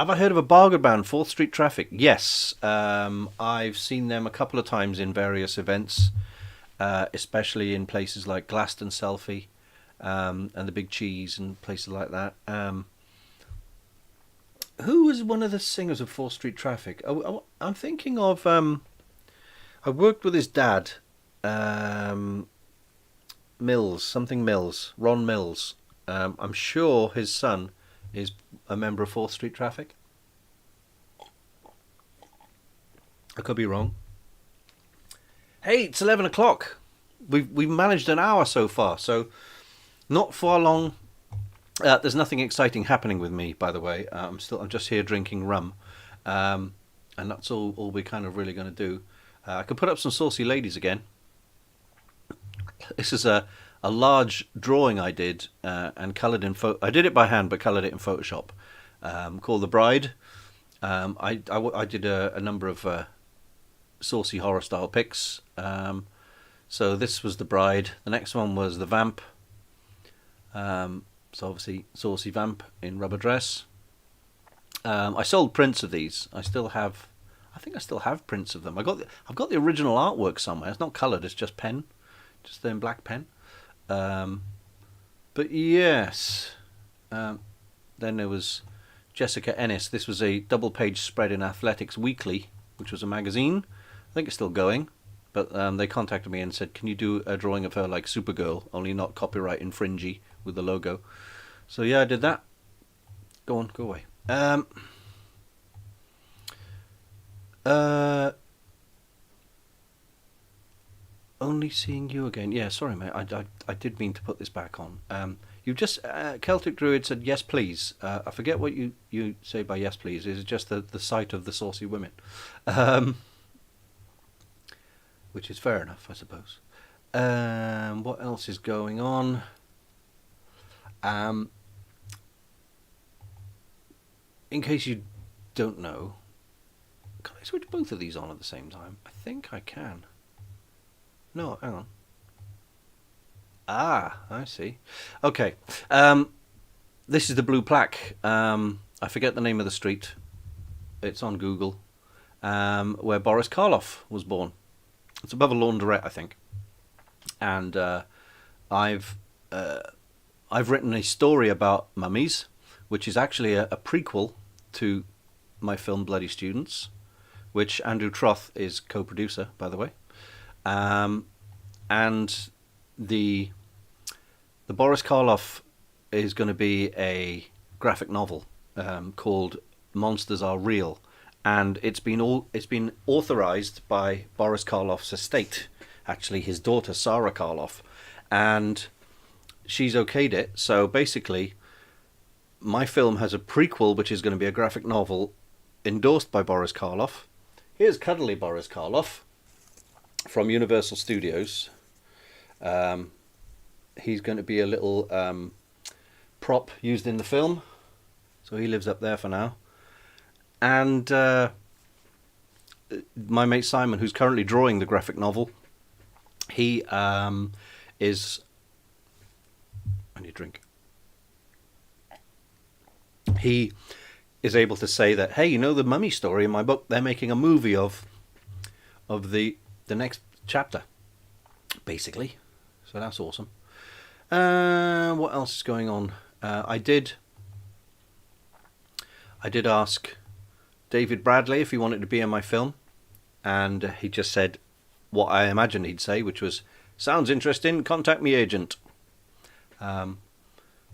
I heard of a bargain band, 4th Street Traffic? Yes. I've seen them a couple of times in various events, especially in places like Glaston Selfie and the Big Cheese and places like that. Who was one of the singers of 4th Street Traffic? I'm thinking of... I worked with his dad, Mills, Ron Mills. I'm sure his son is a member of 4th Street Traffic. I could be wrong. Hey, it's 11 o'clock. We've managed an hour so far, so not far long. There's nothing exciting happening with me, by the way. I'm just here drinking rum, and that's all we're kind of really going to do. I could put up some saucy ladies again. This is a large drawing I did and coloured in I did it by hand, but coloured it in Photoshop. Called The Bride. I did a number of saucy horror style pics. So this was The Bride. The next one was The Vamp. So obviously saucy vamp in rubber dress. I sold prints of these. I think I still have prints of them. I've got the original artwork somewhere. It's not coloured. It's just pen, just in black pen. But yes, then there was Jessica Ennis. This was a double-page spread in Athletics Weekly, which was a magazine. I think it's still going, but they contacted me and said, "Can you do a drawing of her like Supergirl, only not copyright infringy with the logo?" So yeah, I did that. Go on, go away. Only seeing you again. Yeah, sorry, mate. I did mean to put this back on. You just Celtic Druid said yes, please. I forget what you say by yes, please. Is it just the sight of the saucy women, which is fair enough, I suppose. What else is going on? In case you don't know, can I switch both of these on at the same time? I think I can. No, hang on. Ah, I see. Okay. This is the Blue Plaque. I forget the name of the street. It's on Google. Where Boris Karloff was born. It's above a laundrette, I think. And I've written a story about mummies, which is actually a prequel to my film Bloody Students, which Andrew Troth is co-producer, by the way. And the Boris Karloff is going to be a graphic novel called Monsters Are Real, and it's been authorized by Boris Karloff's estate, actually his daughter Sarah Karloff, and she's okayed it. So basically, my film has a prequel, which is going to be a graphic novel endorsed by Boris Karloff. Here's cuddly Boris Karloff from Universal Studios. He's going to be a little prop used in the film, so he lives up there for now. And my mate Simon, who's currently drawing the graphic novel, he is... I need a drink. He is able to say that, hey, you know the mummy story in my book? They're making a movie of the next chapter, basically. So that's awesome. What else is going on? I did I did ask David Bradley if he wanted to be in my film, and he just said what I imagined he'd say, which was, "Sounds interesting. Contact me, agent."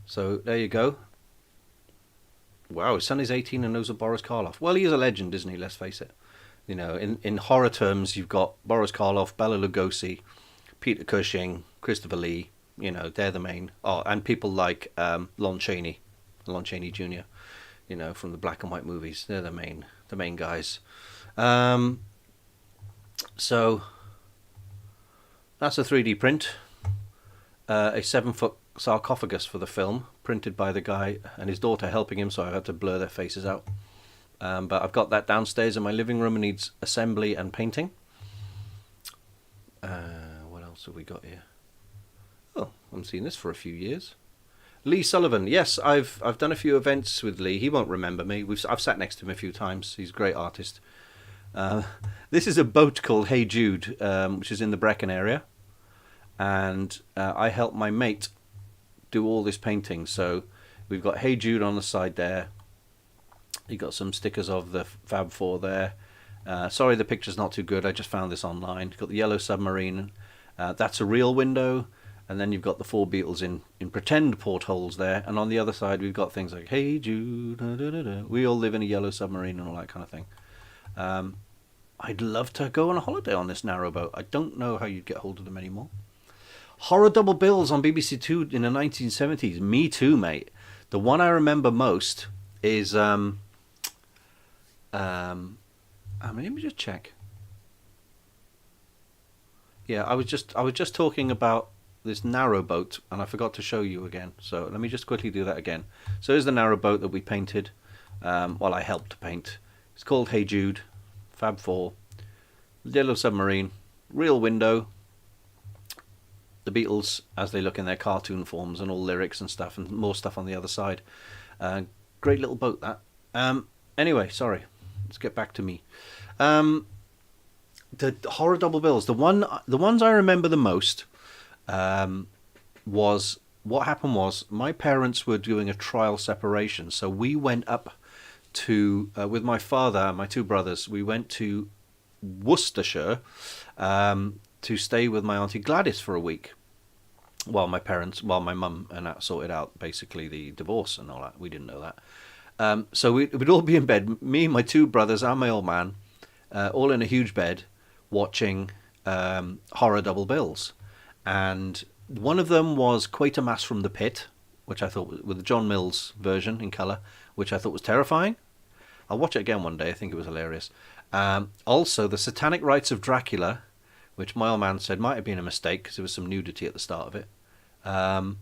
So there you go. Wow, his son is 18 and knows of Boris Karloff. Well, he is a legend, isn't he? Let's face it. You know, in horror terms, you've got Boris Karloff, Bela Lugosi, Peter Cushing, Christopher Lee. You know, they're the main. Oh, and people like Lon Chaney Jr. You know, from the black and white movies. They're the main guys. So that's a 3D print. A 7-foot sarcophagus for the film, printed by the guy and his daughter helping him, so I had to blur their faces out. But I've got that downstairs in my living room and needs assembly and painting. What else have we got here? Oh, I haven't seen this for a few years. Lee Sullivan. Yes, I've done a few events with Lee. He won't remember me. I've sat next to him a few times. He's a great artist. This is a boat called Hey Jude, which is in the Brecon area. And I helped my mate do all this painting. So we've got Hey Jude on the side there. You got some stickers of the Fab Four there. Sorry, the picture's not too good. I just found this online. Got the yellow submarine. That's a real window. And then you've got the four Beatles in pretend portholes there. And on the other side, we've got things like Hey Jude, da, da, da, da. We all live in a yellow submarine and all that kind of thing. I'd love to go on a holiday on this narrowboat. I don't know how you'd get hold of them anymore. Horror double bills on BBC Two in the 1970s. Me too, mate. The one I remember most is let me just check. Yeah, I was just talking about this narrowboat, and I forgot to show you again. So let me just quickly do that again. So here's the narrowboat that we painted. Well, I helped to paint. It's called Hey Jude, Fab Four, Yellow Submarine, real window. The Beatles as they look in their cartoon forms and all lyrics and stuff, and more stuff on the other side. Great little boat that. Anyway, sorry. Let's get back to me. The horror double bills. The ones I remember the most was what happened was my parents were doing a trial separation, so we went up to with my father and my two brothers. We went to Worcestershire to stay with my auntie Gladys for a week. While my mum and that sorted out basically the divorce and all that. We didn't know that. So we'd all be in bed, me, my two brothers, and my old man, all in a huge bed, watching horror double bills. And one of them was Quatermass from the Pit, which I thought, with the John Mills version in colour, which I thought was terrifying. I'll watch it again one day. I think it was hilarious. Also, The Satanic Rites of Dracula, which my old man said might have been a mistake because there was some nudity at the start of it. I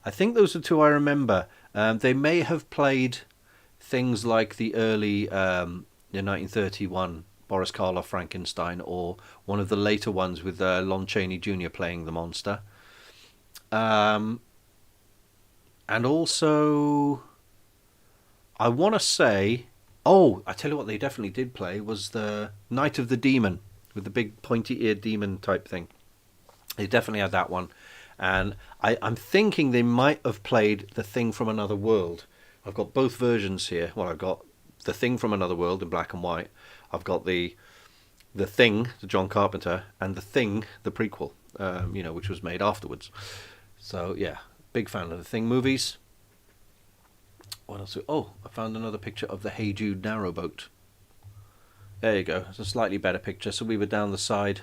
think those are two I remember. They may have played things like the early the 1931 Boris Karloff Frankenstein, or one of the later ones with Lon Chaney Jr. playing the monster. And also, I want to say, I tell you what they definitely did play was the Night of the Demon, with the big pointy-eared demon type thing. They definitely had that one. And I'm thinking they might have played The Thing from Another World. I've got both versions here. Well, I've got The Thing from Another World in black and white. I've got the Thing, the John Carpenter, and The Thing, the prequel, which was made afterwards. So, yeah, big fan of the Thing movies. What else? I found another picture of the Hey Jude narrowboat. There you go. It's a slightly better picture. So we were down the side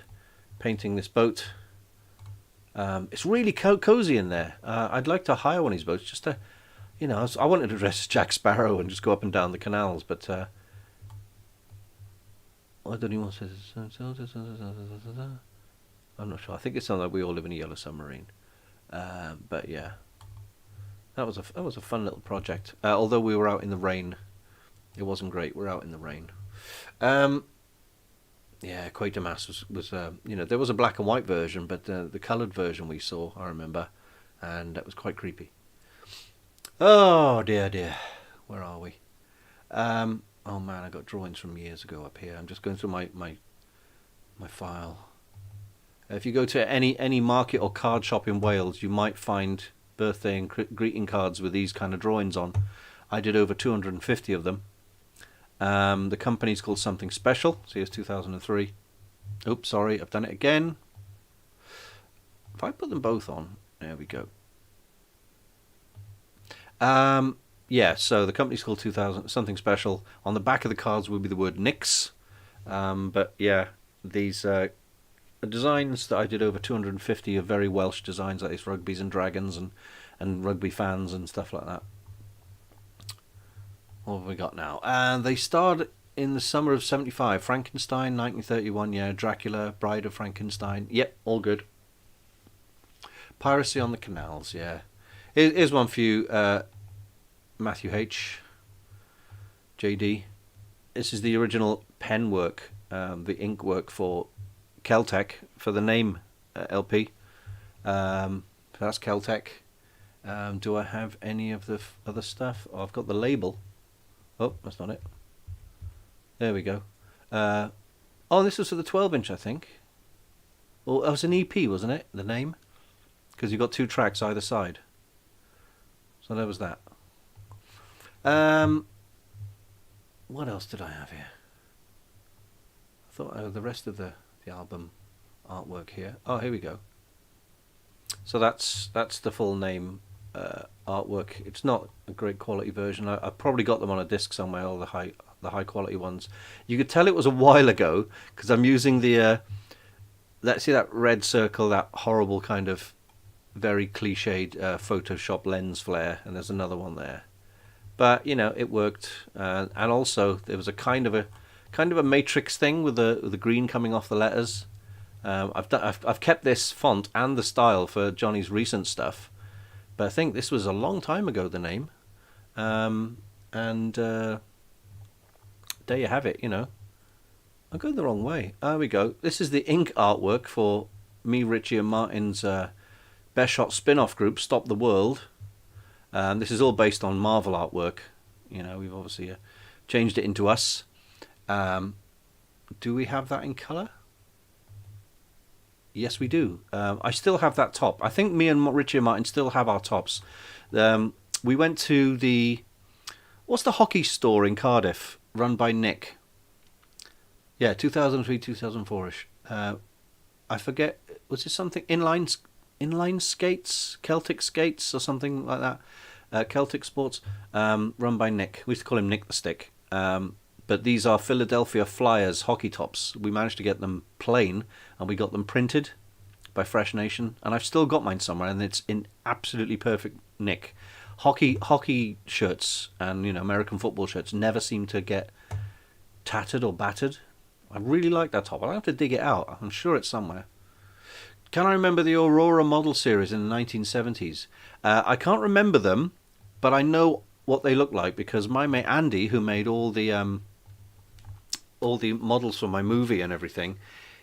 painting this boat. It's really cozy in there. I'd like to hire one of these boats just to, I wanted to dress as Jack Sparrow and just go up and down the canals, but I don't even want to say. I'm not sure. I think it's something like We All Live in a Yellow Submarine. But yeah, that was a fun little project. Although we were out in the rain, it wasn't great. We're out in the rain. Yeah, Quatermass was there was a black and white version, but the coloured version we saw, I remember, and that was quite creepy. Oh dear, where are we? Oh man, I got drawings from years ago up here. I'm just going through my file. If you go to any market or card shop in Wales, you might find birthday and greeting cards with these kind of drawings on. I did over 250 of them. The company's called Something Special. So here's 2003. Oops, sorry, I've done it again. If I put them both on, there we go. Yeah, so the company's called 2000 Something Special. On the back of the cards will be the word Nix. But yeah, these designs that I did over 250 of very Welsh designs, like these rugbies and dragons and rugby fans and stuff like that. What have we got now? And they starred in the summer of 75. Frankenstein, 1931, yeah. Dracula, Bride of Frankenstein. Yep, all good. Piracy on the Canals, yeah. Here's one for you, Matthew H. JD. This is the original pen work, the ink work for Keltec for the name LP. That's Keltec. Do I have any of the other stuff? Oh, I've got the label. Oh, that's not it. There we go. Oh, this was for the 12-inch, I think. Oh, it was an EP, wasn't it? The name? Because you got 2 tracks either side. So there was that. What else did I have here? I thought the rest of the album artwork here. Oh, here we go. So that's the full name artwork. It's not a great quality version. I probably got them on a disc somewhere, all the high quality ones. You could tell it was a while ago because I'm using the see that red circle, that horrible kind of very cliched Photoshop lens flare, and there's another one there. But you know, it worked, and also there was a kind of a matrix thing with the green coming off the letters. I've kept this font and the style for Johnny's recent stuff, but I think this was a long time ago, the name. And there you have it. You know, I'm going the wrong way. There we go. This is the ink artwork for me, Richie, and Martin's Best Shot spin-off group, Stop the World. This is all based on Marvel artwork. You know, we've obviously changed it into us. Do we have that in colour? Yes, we do. I still have that top. I think me and Richie and Martin still have our tops. We went to what's the hockey store in Cardiff, run by Nick? Yeah, 2003, 2004-ish. I forget, was it something, inline skates, Celtic skates or something like that? Celtic Sports, run by Nick. We used to call him Nick the Stick. But these are Philadelphia Flyers hockey tops. We managed to get them plain, and we got them printed by Fresh Nation. And I've still got mine somewhere, and it's in absolutely perfect nick. Hockey shirts and American football shirts never seem to get tattered or battered. I really like that top. I'll have to dig it out. I'm sure it's somewhere. Can I remember the Aurora model series in the 1970s? I can't remember them, but I know what they look like because my mate Andy, who made all the models for my movie and everything,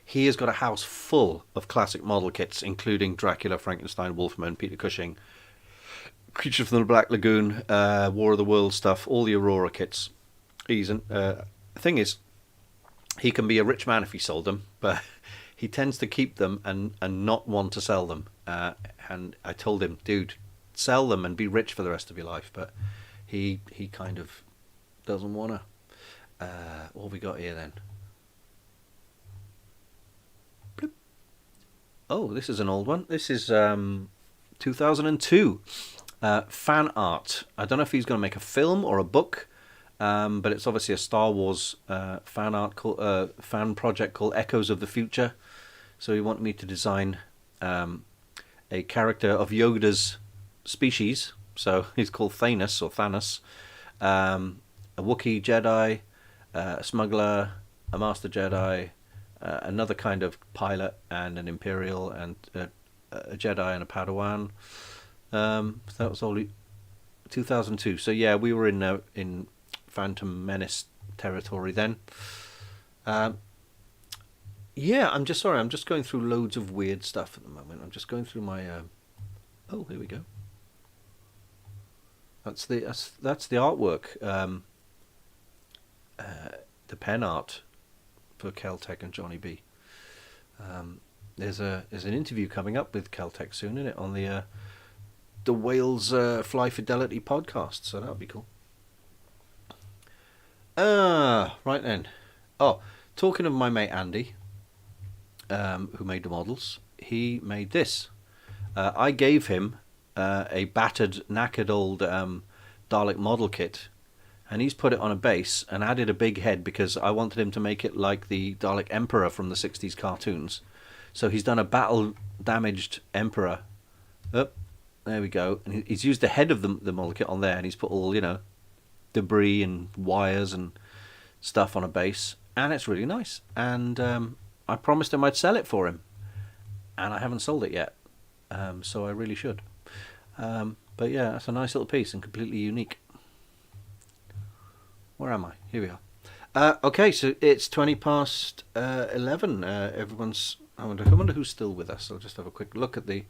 he has got a house full of classic model kits, including Dracula, Frankenstein, Wolfman, Peter Cushing, Creature from the Black Lagoon, War of the Worlds stuff, all the Aurora kits. The thing is, he can be a rich man if he sold them, but he tends to keep them and not want to sell them. And I told him, dude, sell them and be rich for the rest of your life. But he kind of doesn't want to. What have we got here then? Bloop. Oh, this is an old one. This is 2002. Fan art. I don't know if he's going to make a film or a book, but it's obviously a Star Wars fan project called Echoes of the Future. So he wanted me to design a character of Yoda's species. So he's called Thanos or Thanos, a Wookiee Jedi, a smuggler, a Master Jedi, another kind of pilot, and an Imperial, and a Jedi and a Padawan. That was all 2002. So yeah, we were in Phantom Menace territory then. Yeah, I'm just going through loads of weird stuff at the moment. I'm just going through my. Oh, here we go. That's the artwork. The pen art for Keltec and Johnny B. There's an interview coming up with Keltec soon, isn't it, on the Wales Fly Fidelity podcast, so that'll be cool. Right then. Oh, talking of my mate Andy, who made the models, he made this. I gave him a battered, knackered old Dalek model kit, and he's put it on a base and added a big head because I wanted him to make it like the Dalek Emperor from the 60s cartoons. So he's done a battle damaged Emperor. Oh, there we go. And he's used the head of the model kit on there, and he's put all, debris and wires and stuff on a base, and it's really nice. And I promised him I'd sell it for him, and I haven't sold it yet, so I really should. But yeah, that's a nice little piece and completely unique. Where am I? Here we are. Okay, so it's 20 past 11. Everyone's. I wonder who's still with us. I'll just have a quick look at the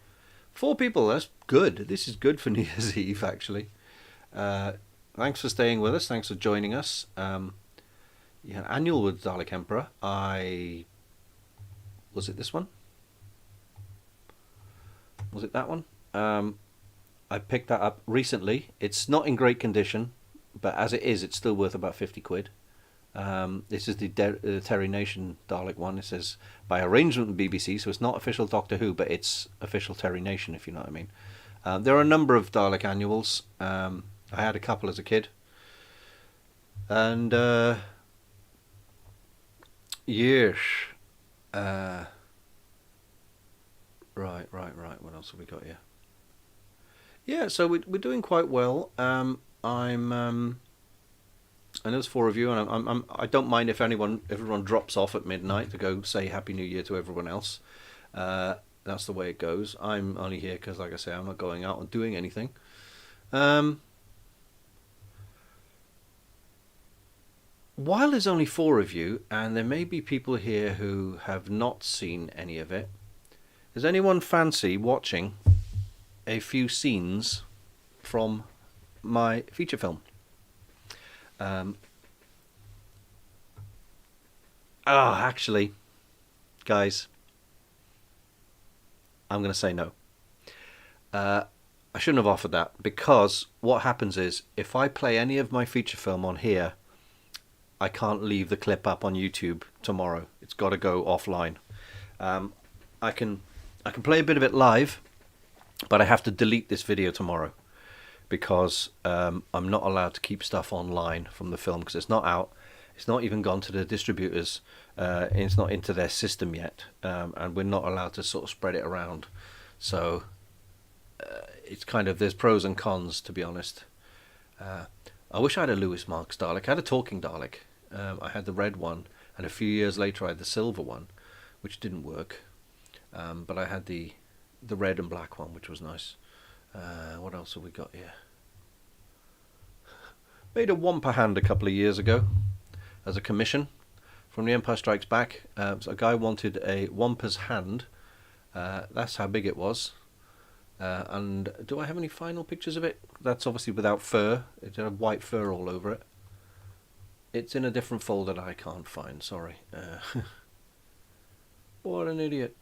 4 people. That's good. This is good for New Year's Eve, actually. Thanks for staying with us. Thanks for joining us. Annual with Dalek Emperor. Was it this one? Was it that one? I picked that up recently. It's not in great condition, but as it is, it's still worth about 50 quid. This is the Terry Nation Dalek one. It says by arrangement with BBC, so it's not official Doctor Who, but it's official Terry Nation, if you know what I mean. There are a number of Dalek annuals. I had a couple as a kid. And yes. Right. What else have we got here? Yeah, so we're doing quite well. And there's 4 of you, and I don't mind if everyone drops off at midnight to go say Happy New Year to everyone else. That's the way it goes. I'm only here because, like I say, I'm not going out and doing anything. While there's only 4 of you, and there may be people here who have not seen any of it, does anyone fancy watching a few scenes from my feature film? Actually, guys, I'm going to say no. I shouldn't have offered that, because what happens is if I play any of my feature film on here, I can't leave the clip up on YouTube tomorrow. It's got to go offline. I can play a bit of it live, but I have to delete this video tomorrow because I'm not allowed to keep stuff online from the film because it's not out. It's not even gone to the distributors. It's not into their system yet, and we're not allowed to sort of spread it around. So it's kind of, there's pros and cons, to be honest. I wish I had a Lewis Marks Dalek. I had a talking Dalek. I had the red one, and a few years later I had the silver one, which didn't work. But I had the red and black one, which was nice. What else have we got here? Made a Wampa hand a couple of years ago as a commission from The Empire Strikes Back. So a guy wanted a Wampa's hand. That's how big it was. And do I have any final pictures of it? That's obviously without fur. It had white fur all over it. It's in a different folder that I can't find, sorry. What an idiot.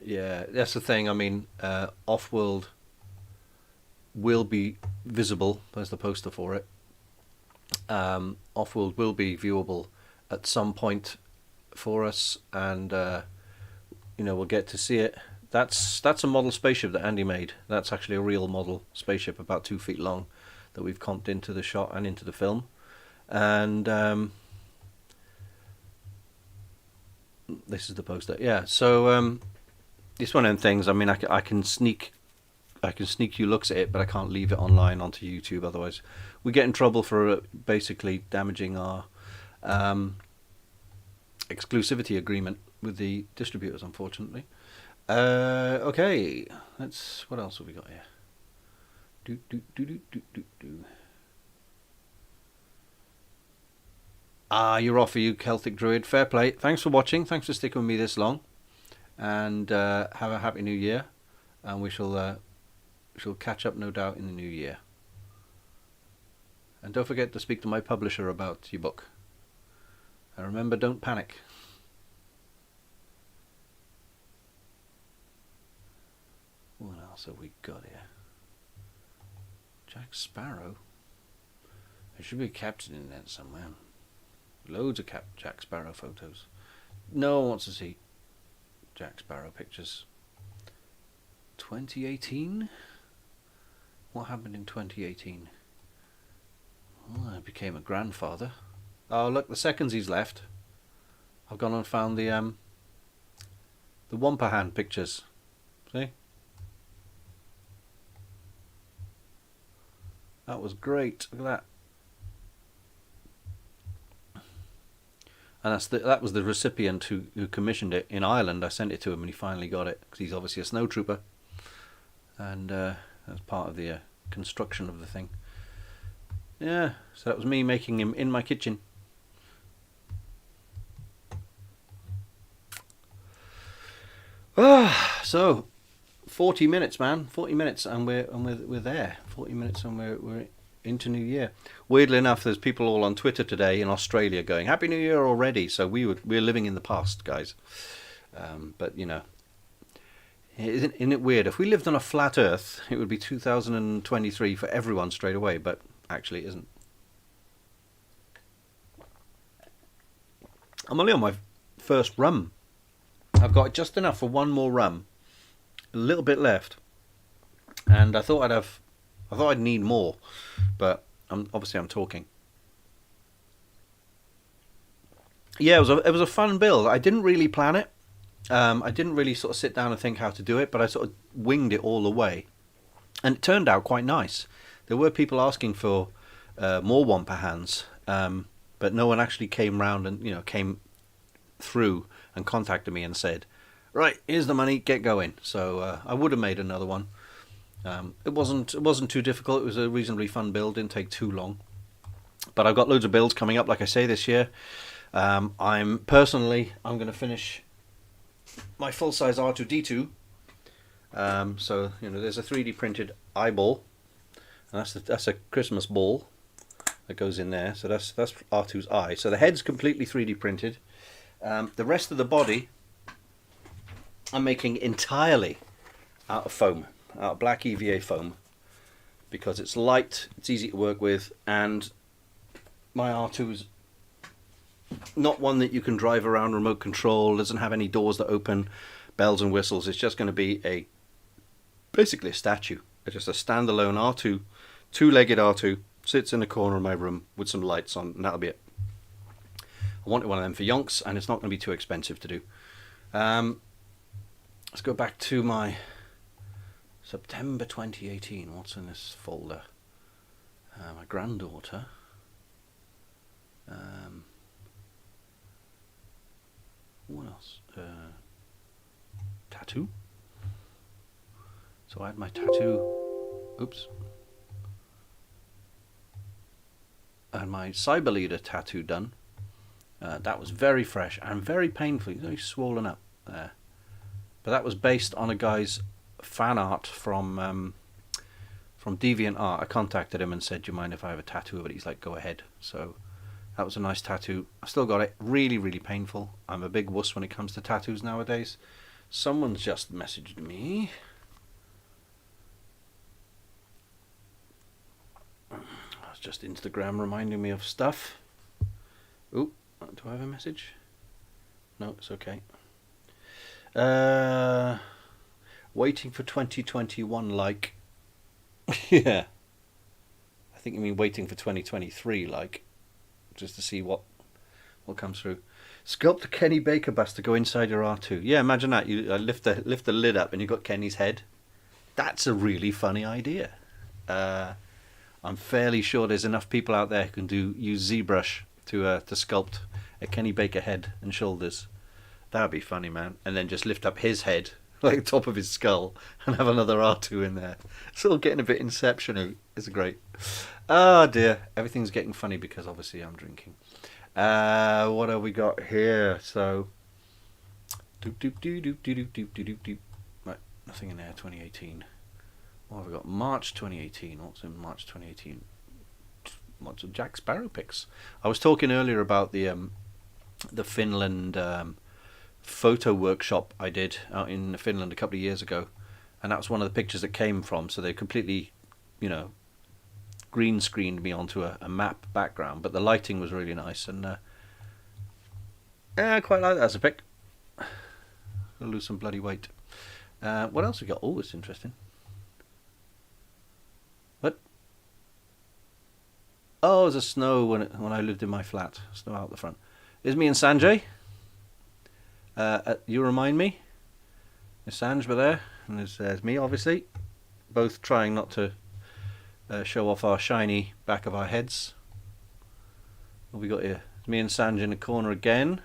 Yeah, that's the thing. I mean, Offworld will be visible. There's the poster for it. Offworld will be viewable at some point for us, and we'll get to see it. That's a model spaceship that Andy made. That's actually a real model spaceship, about 2 feet long, that we've comped into the shot and into the film. And this is the poster. Yeah. So it's one of them things. I mean, I can sneak you looks at it, but I can't leave it online onto YouTube. Otherwise, we get in trouble for basically damaging our exclusivity agreement with the distributors, unfortunately. Okay, what else have we got here? You're off, you Celtic Druid. Fair play. Thanks for watching. Thanks for sticking with me this long. And have a happy new year. And we shall catch up, no doubt, in the new year. And don't forget to speak to my publisher about your book. And remember, don't panic. What else have we got here? Jack Sparrow? There should be a captain in there somewhere. Loads of Jack Sparrow photos. No one wants to see Jack Sparrow pictures. 2018? What happened in 2018? Well, I became a grandfather. Oh, look, the seconds he's left. I've gone and found the Wampa hand pictures. See? That was great. Look at that. And that was the recipient who commissioned it in Ireland. I sent it to him and he finally got it because he's obviously a snowtrooper. And that's part of the construction of the thing. Yeah, so that was me making him in my kitchen. So 40 minutes, man. 40 minutes, and we're there. 40 minutes, and we're into New Year. Weirdly enough, there's people all on Twitter today in Australia going Happy New Year already. So we're living in the past, guys. But you know, isn't it weird? If we lived on a flat Earth, it would be 2023 for everyone straight away. But actually, it isn't. I'm only on my first rum. I've got just enough for one more rum, a little bit left, and I thought I'd need more, but I'm talking. Yeah, it was a fun build. I didn't really plan it. I didn't really sort of sit down and think how to do it, but I sort of winged it all the way, and it turned out quite nice. There were people asking for more Wampa hands, but no one actually came round and came through and contacted me and said, right, here's the money, get going. So I would have made another one. It wasn't too difficult. It was a reasonably fun build, didn't take too long. But I've got loads of builds coming up, like I say, this year. I'm going to finish my full-size R2-D2. So there's a 3D printed eyeball, and that's a Christmas ball that goes in there. So that's R2's eye. So the head's completely 3D printed. The rest of the body I'm making entirely out of foam, out of black EVA foam, because it's light, it's easy to work with, and my R2 is not one that you can drive around remote control, doesn't have any doors that open, bells and whistles. It's just going to be basically a statue. It's just a standalone R2, two-legged R2, sits in the corner of my room with some lights on, and that'll be it. I wanted one of them for yonks, and it's not going to be too expensive to do. Let's go back to my September 2018. What's in this folder? My granddaughter. What else? Tattoo. So I had my tattoo. Oops. I had my Cyber Leader tattoo done. That was very fresh and very painful. Very swollen up there. But that was based on a guy's fan art from DeviantArt. I contacted him and said, do you mind if I have a tattoo of it? He's like, go ahead. So that was a nice tattoo. I still got it. Really, really painful. I'm a big wuss when it comes to tattoos nowadays. Someone's just messaged me. It's just Instagram reminding me of stuff. Ooh, do I have a message? No, it's okay. Waiting for 2021, like. Yeah. I think you mean waiting for 2023, like. Just to see what comes through. Sculpt a Kenny Baker bust to go inside your R2. Yeah, imagine that. You lift the lid up and you've got Kenny's head. That's a really funny idea. I'm fairly sure there's enough people out there who can use ZBrush to sculpt a Kenny Baker head and shoulders. That'd be funny, man. And then just lift up his head, like the top of his skull, and have another R2 in there. It's all getting a bit Inception-y. It's great. Oh dear, everything's getting funny because obviously I'm drinking. What have we got here? So, right, nothing in there. 2018. What have we got? March 2018. What's in March 2018? Lots of Jack Sparrow pics. I was talking earlier about the Finland photo workshop I did out in Finland a couple of years ago, and that was one of the pictures that came from. So they completely, green screened me onto a map background, but the lighting was really nice, and I quite like that as a pick. I'll lose some bloody weight. What else we got? Oh, it's interesting. What? Oh, there's a snow when I lived in my flat. Snow out the front. There's me and Sanjay. You remind me. There's Sanj there, and there's me, obviously. Both trying not to show off our shiny back of our heads. What have we got here? It's me and Sanj in the corner again.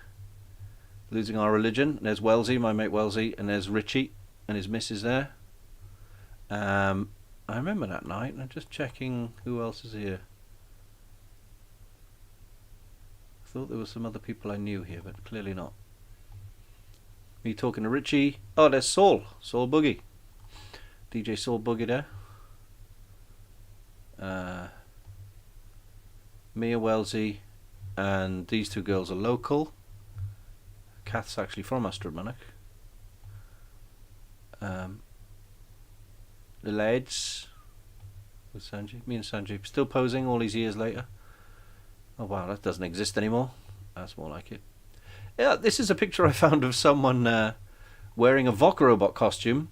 Losing our religion. And there's Wellesley, my mate Wellesley, and there's Richie and his missus there. I remember that night, and I'm just checking who else is here. I thought there were some other people I knew here, but clearly not. Me talking to Richie. Oh, there's Saul Boogie. DJ Saul Boogie there. Mia Wellesley, and these two girls are local. Kath's actually from Astromonic. The lads with Sanjay. Me and Sanjay still posing all these years later. Oh wow, that doesn't exist anymore. That's more like it. Yeah, this is a picture I found of someone wearing a Vok robot costume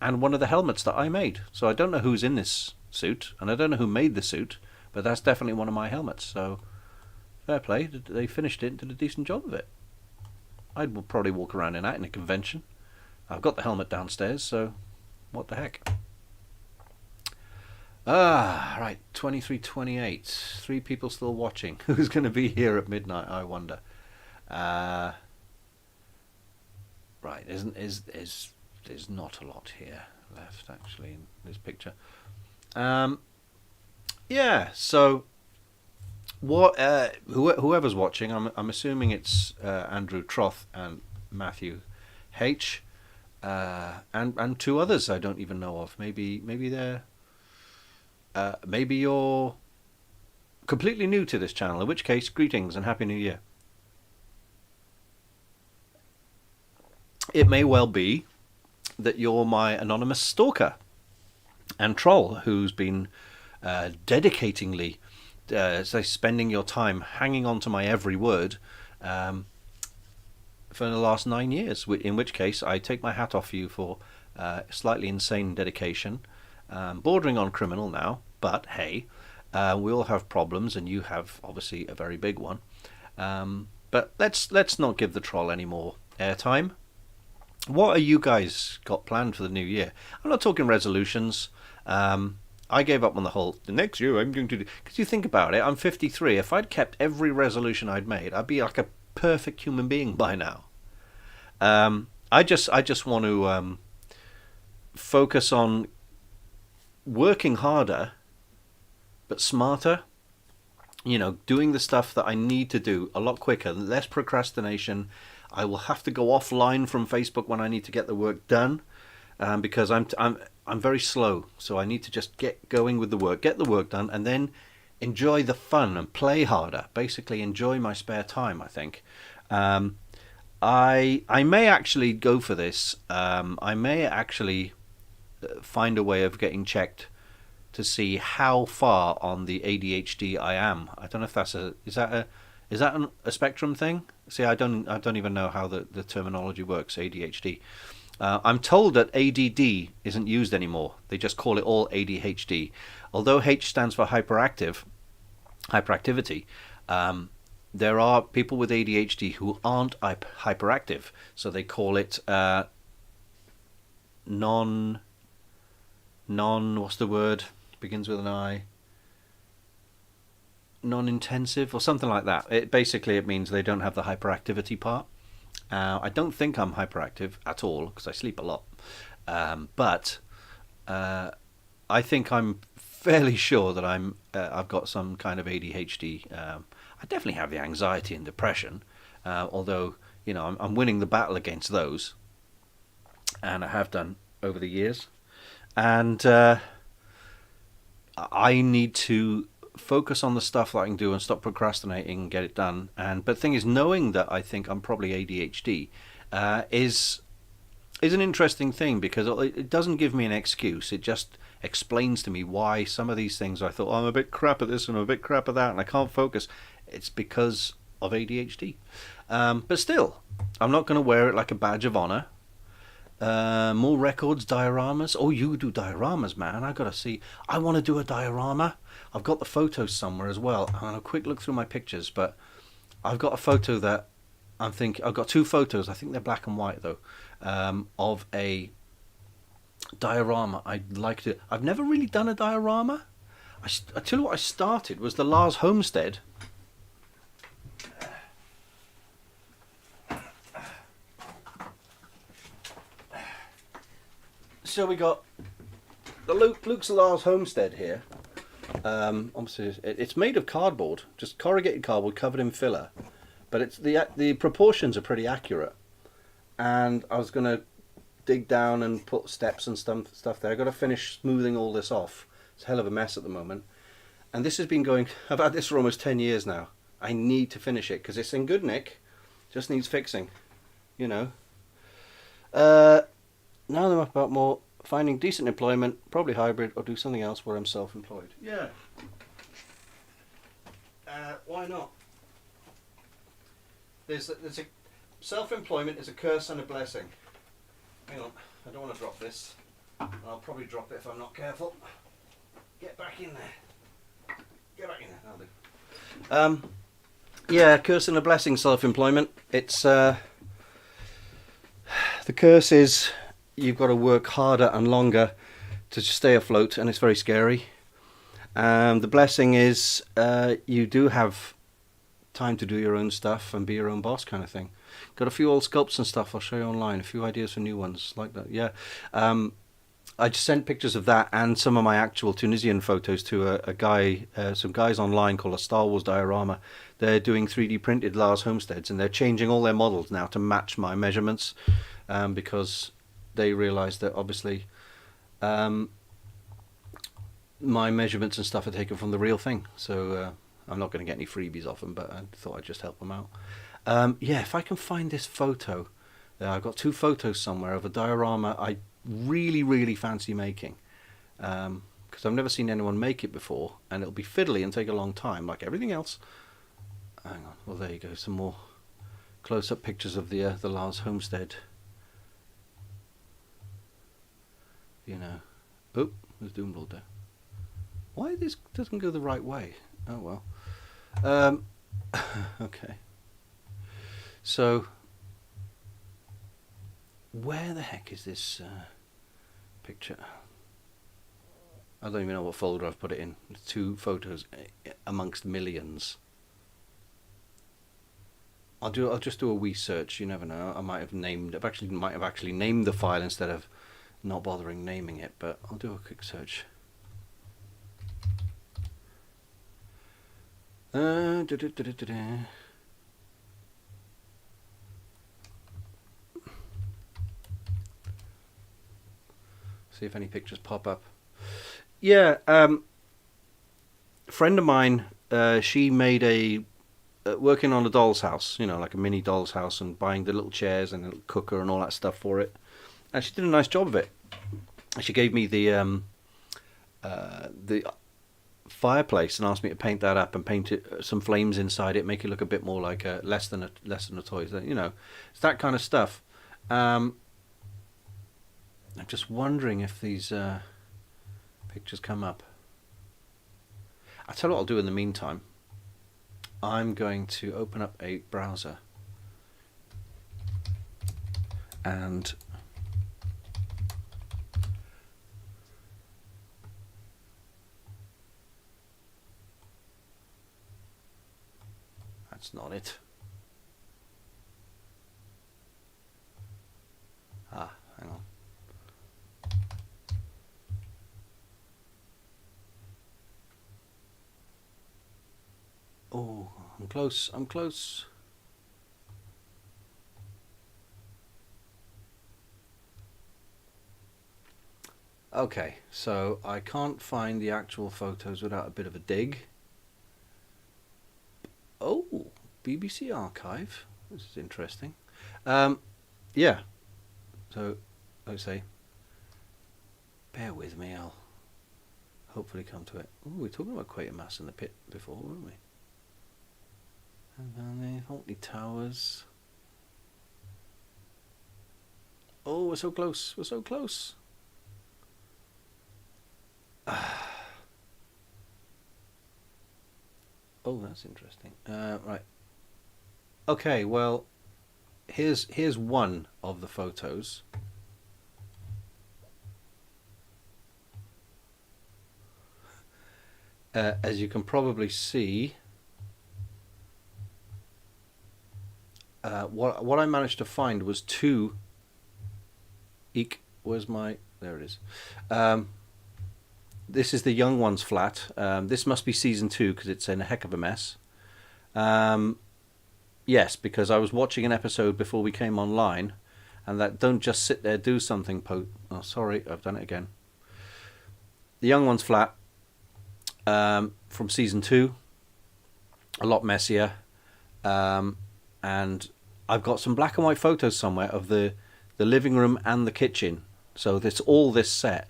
and one of the helmets that I made. So I don't know who's in this suit, and I don't know who made the suit, but that's definitely one of my helmets. So fair play, they finished it and did a decent job of it. I'd probably walk around in that in a convention. I've got the helmet downstairs, so what the heck. Right, 23:28. 3 people still watching. Who's going to be here at midnight, I wonder. Right, there's not a lot here left, actually, in this picture. Yeah, so what? Whoever's watching, I'm assuming it's Andrew Troth and Matthew H, and 2 others I don't even know of. Maybe they're maybe you're completely new to this channel, in which case, greetings and Happy New Year. It may well be that you're my anonymous stalker and troll who's been dedicatingly spending your time hanging on to my every word for the last 9 years, in which case I take my hat off you for slightly insane dedication, bordering on criminal now, but hey, we all have problems, and you have obviously a very big one. But let's not give the troll any more airtime. What are you guys got planned for the new year? I'm not talking resolutions. I gave up on the whole, the next year I'm going to do... Because you think about it, I'm 53. If I'd kept every resolution I'd made, I'd be like a perfect human being by now. I just want to focus on working harder, but smarter. You know, doing the stuff that I need to do a lot quicker, less procrastination. I will have to go offline from Facebook when I need to get the work done, because I'm very slow. So I need to just get going with the work, get the work done, and then enjoy the fun and play harder. Basically, enjoy my spare time, I think. I may actually go for this. I may actually find a way of getting checked to see how far on the ADHD I am. I don't know if that's is that a spectrum thing? See, I don't even know how the terminology works. ADHD. I'm told that ADD isn't used anymore. They just call it all ADHD. Although H stands for hyperactivity. There are people with ADHD who aren't hyperactive, so they call it what's the word? Begins with an I. Non-intensive or something like that. It means they don't have the hyperactivity part. I don't think I'm hyperactive at all because I sleep a lot, but I think I'm fairly sure that I've got some kind of ADHD. I definitely have the anxiety and depression, although you know I'm winning the battle against those, and I have done over the years, and I need to focus on the stuff that I can do and stop procrastinating and get it done. But the thing is, knowing that I think I'm probably ADHD is is an interesting thing because it doesn't give me an excuse. It just explains to me why some of these things I thought, oh, I'm a bit crap at this and I'm a bit crap at that and I can't focus. It's because of ADHD. But still, I'm not going to wear it like a badge of honor. More records, dioramas. Oh, you do dioramas, man. I gotta see. I want to do a diorama. I've got the photos somewhere as well. I'm gonna quick look through my pictures, but I've got a photo that I've got two photos. I think they're black and white though, of a diorama. I'd like to. I've never really done a diorama. I tell you what, I started was the Lars Homestead. So we got the Luke's Lars Homestead here. Obviously, it's made of cardboard, just corrugated cardboard covered in filler, but it's the proportions are pretty accurate. And I was gonna dig down and put steps and stuff there. I got to finish smoothing all this off. It's a hell of a mess at the moment. And this has been going. I've had this for almost 10 years now. I need to finish it because it's in good nick. Just needs fixing, you know. Now I'm about more finding decent employment, probably hybrid, or do something else where I'm self-employed. Yeah. Why not? There's a self-employment is a curse and a blessing. Hang on, I don't want to drop this. I'll probably drop it if I'm not careful. Get back in there. Get back in there. That'll do. Yeah, curse and a blessing. Self-employment. It's the curse is you've got to work harder and longer to stay afloat, and it's very scary. The blessing is you do have time to do your own stuff and be your own boss, kind of thing. Got a few old sculpts and stuff I'll show you online, a few ideas for new ones like that. Yeah, I just sent pictures of that and some of my actual Tunisian photos to a guy, some guys online called a Star Wars Diorama. They're doing 3D printed Lars Homesteads, and they're changing all their models now to match my measurements, because they realised that obviously my measurements and stuff are taken from the real thing. So I'm not going to get any freebies off them, but I thought I'd just help them out. Yeah, if I can find this photo, I've got two photos somewhere of a diorama I really fancy making, because I've never seen anyone make it before, and it'll be fiddly and take a long time like everything else. Hang on, well there you go, some more close-up pictures of the Lars Homestead. You know, oh, there's Doomblood there. Why this doesn't go the right way? Oh well. Okay. So, where the heck is this picture? I don't even know what folder I've put it in. Two photos amongst millions. I'll just do a wee search. You never know. I might have named. Might have actually named the file instead of not bothering naming it. But I'll do a quick search. See if any pictures pop up. Yeah, a friend of mine, she made working on a doll's house, you know, like a mini doll's house, and buying the little chairs and a little cooker and all that stuff for it. And she did a nice job of it. She gave me the fireplace and asked me to paint that up and paint it some flames inside it, make it look a bit more like less than a toy. You know, it's that kind of stuff. I'm just wondering if these pictures come up. I'll tell you what I'll do in the meantime. I'm going to open up a browser and that's not it. Hang on. Oh, I'm close. I'm close. Okay, so I can't find the actual photos without a bit of a dig. Oh, BBC Archive. This is interesting. Yeah. So I say, bear with me. I'll hopefully come to it. Oh, we were talking about Quatermass in the pit before, weren't we? And then the Faulty Towers. Oh, we're so close. We're so close. Oh, that's interesting. Right. Okay, well, here's one of the photos. As you can probably see, what I managed to find was two. Where's my? There it is. This is the young one's flat. This must be season 2 because it's in a heck of a mess. Yes, because I was watching an episode before we came online, and that don't just sit there, do something. Oh, sorry, I've done it again. The young one's flat from season 2, a lot messier, and I've got some black and white photos somewhere of the living room and the kitchen. So this all this set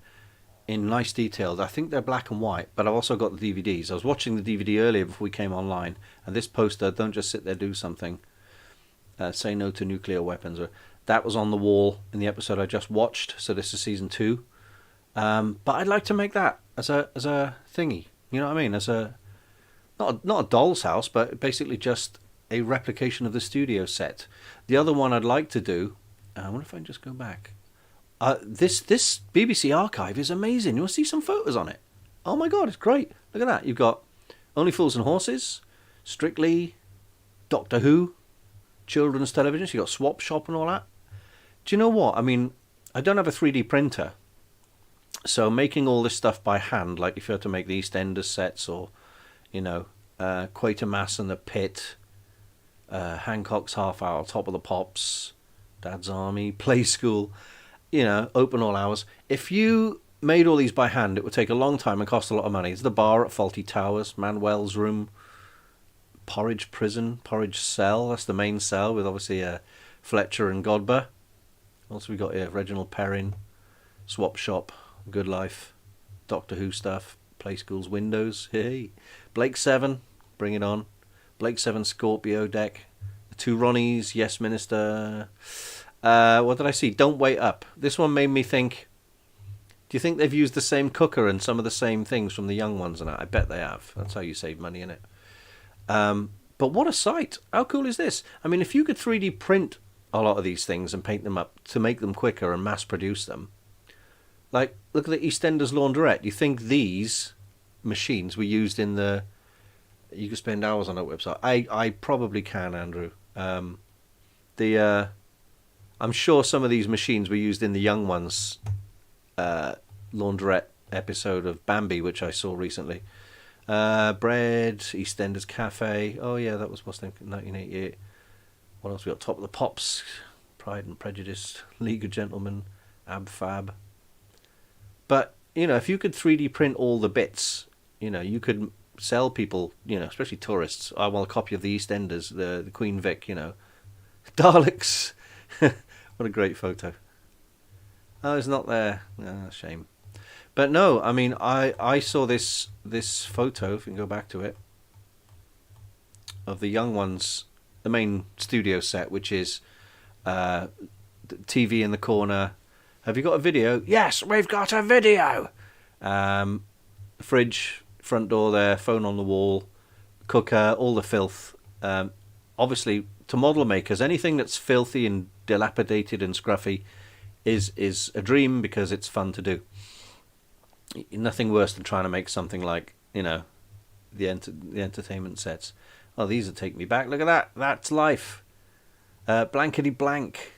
in nice detail. I think they're black and white, but I've also got the DVDs. I was watching the DVD earlier before we came online, and this poster, don't just sit there, do something. Say no to nuclear weapons. That was on the wall in the episode I just watched. So this is season 2. But I'd like to make that as a thingy. You know what I mean? As a not a doll's house, but basically just a replication of the studio set. The other one I'd like to do. I wonder if I can just go back. This BBC archive is amazing. You'll see some photos on it. Oh my god, it's great. Look at that. You've got Only Fools and Horses, Strictly, Doctor Who, children's television. So you've got Swap Shop and all that. Do you know what? I mean, I don't have a 3D printer. So making all this stuff by hand, like if you had to make the EastEnders sets or, you know, Quatermass and the Pit, Hancock's Half Hour, Top of the Pops, Dad's Army, Play School, you know, Open All Hours. If you made all these by hand, it would take a long time and cost a lot of money. It's the bar at Faulty Towers, Manuel's room, Porridge Prison, Porridge Cell. That's the main cell with obviously Fletcher and Godber. Also we got here Reginald Perrin, Swap Shop, Good Life, Doctor Who stuff, Play School's Windows. Hey, Blake 7, bring it on. Blake 7 Scorpio deck. The Two Ronnies, Yes Minister. What did I see? Don't Wait Up. This one made me think, do you think they've used the same cooker and some of the same things from the young ones? And I bet they have. That's how you save money, innit? But what a sight. How cool is this? I mean, if you could 3D print a lot of these things and paint them up to make them quicker and mass produce them. Like, look at the EastEnders laundrette. You think these machines were used in the... You could spend hours on that website. I probably can, Andrew. I'm sure some of these machines were used in the young ones laundrette episode of Bambi, which I saw recently. Bread, EastEnders Cafe. Oh yeah, that was what's name 1988. What else we got? Top of the Pops, Pride and Prejudice, League of Gentlemen, Ab Fab. But you know, if you could 3D print all the bits, you know, you could sell people, you know, especially tourists. I want a copy of the EastEnders, the Queen Vic, you know, Daleks. What a great photo. Oh, it's not there. Oh, shame. But no, I mean, I saw this photo, if you can go back to it, of the young ones, the main studio set, which is the TV in the corner. Have you got a video? Yes, we've got a video. Fridge, front door there, phone on the wall, cooker, all the filth. Obviously, to model makers, anything that's filthy and dilapidated and scruffy is a dream because it's fun to do. Nothing worse than trying to make something like, you know, the entertainment sets. Oh, these will take me back. Look at that. That's life. Blankety blank.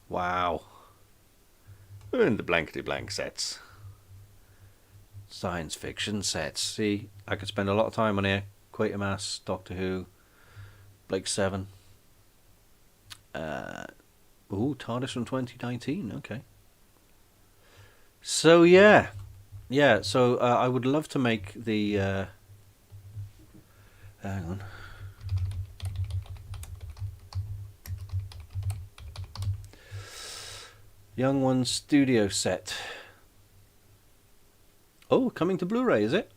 Wow. We're in the blankety blank sets. Science fiction sets. See, I could spend a lot of time on here. Quatermass, Doctor Who, Blake 7. TARDIS from 2019. Okay. So yeah. So I would love to make the. Hang on. Young Ones studio set. Oh, coming to Blu-ray, is it?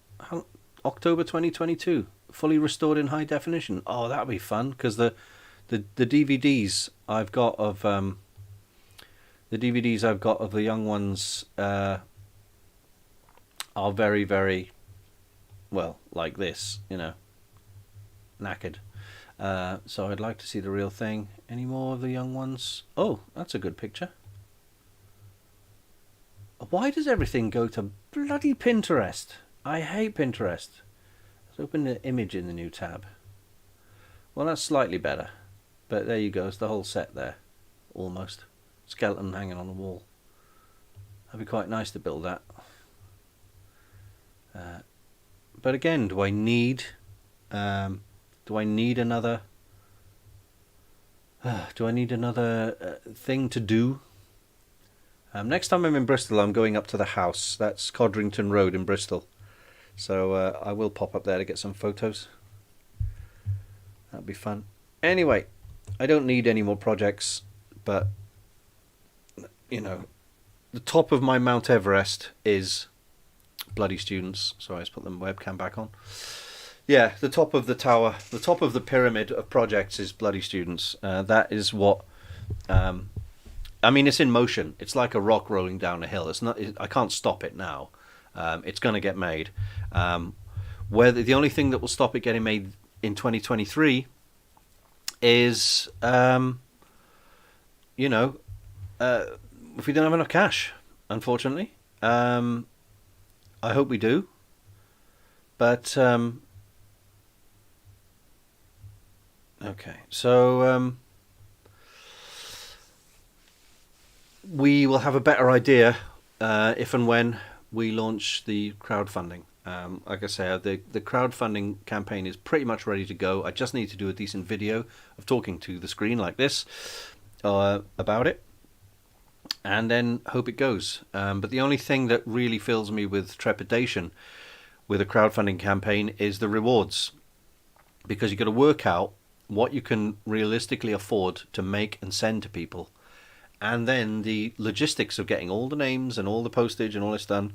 October 2022. Fully restored in high definition. Oh, that'll be fun, because the DVDs I've got of the Young Ones are very, very, well, like this, knackered. So I'd like to see the real thing. Any more of the Young Ones? Oh, that's a good picture. Why does everything go to bloody Pinterest? I hate Pinterest. Let's open the image in the new tab. Well, that's slightly better. But there you go. It's the whole set there. Almost. Skeleton hanging on the wall. That'd be quite nice to build that. But again, do I need another? Do I need another thing to do? Next time I'm in Bristol, I'm going up to the house. That's Codrington Road in Bristol. So I will pop up there to get some photos. That'd be fun. Anyway, I don't need any more projects, but the top of my Mount Everest is bloody students. Sorry, let's put the webcam back on. Yeah, the top of the tower, the top of the pyramid of projects is bloody students. That is what. It's in motion. It's like a rock rolling down a hill. I can't stop it now. It's going to get made. Whether the only thing that will stop it getting made in 2023 is, if we don't have enough cash, unfortunately. I hope we do. But, okay. So, we will have a better idea if and when we launch the crowdfunding. Like I say, the crowdfunding campaign is pretty much ready to go. I just need to do a decent video of talking to the screen like this about it, and then hope it goes. But the only thing that really fills me with trepidation with a crowdfunding campaign is the rewards, because you've got to work out what you can realistically afford to make and send to people. And then the logistics of getting all the names and all the postage and all this done.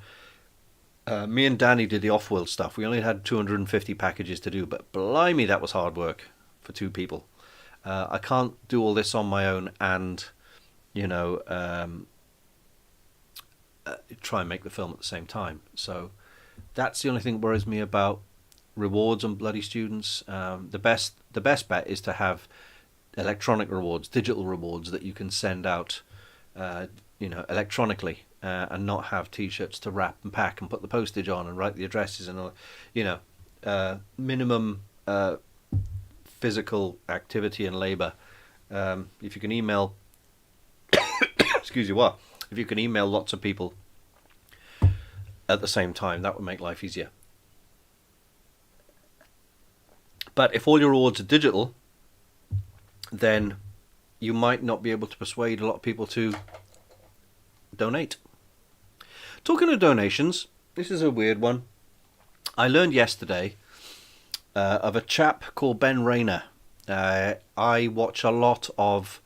Me and Danny did the off-world stuff. We only had 250 packages to do, but blimey, that was hard work for two people. I can't do all this on my own and, try and make the film at the same time. So that's the only thing that worries me about rewards on bloody students. The best bet is to have electronic rewards, digital rewards that you can send out, electronically, and not have T-shirts to wrap and pack and put the postage on and write the addresses and all. Minimum physical activity and labour. If you can email, if you can email lots of people at the same time, that would make life easier. But if all your rewards are digital, then you might not be able to persuade a lot of people to donate. Talking of donations, this is a weird one. I learned yesterday of a chap called Ben Rayner. I watch a lot of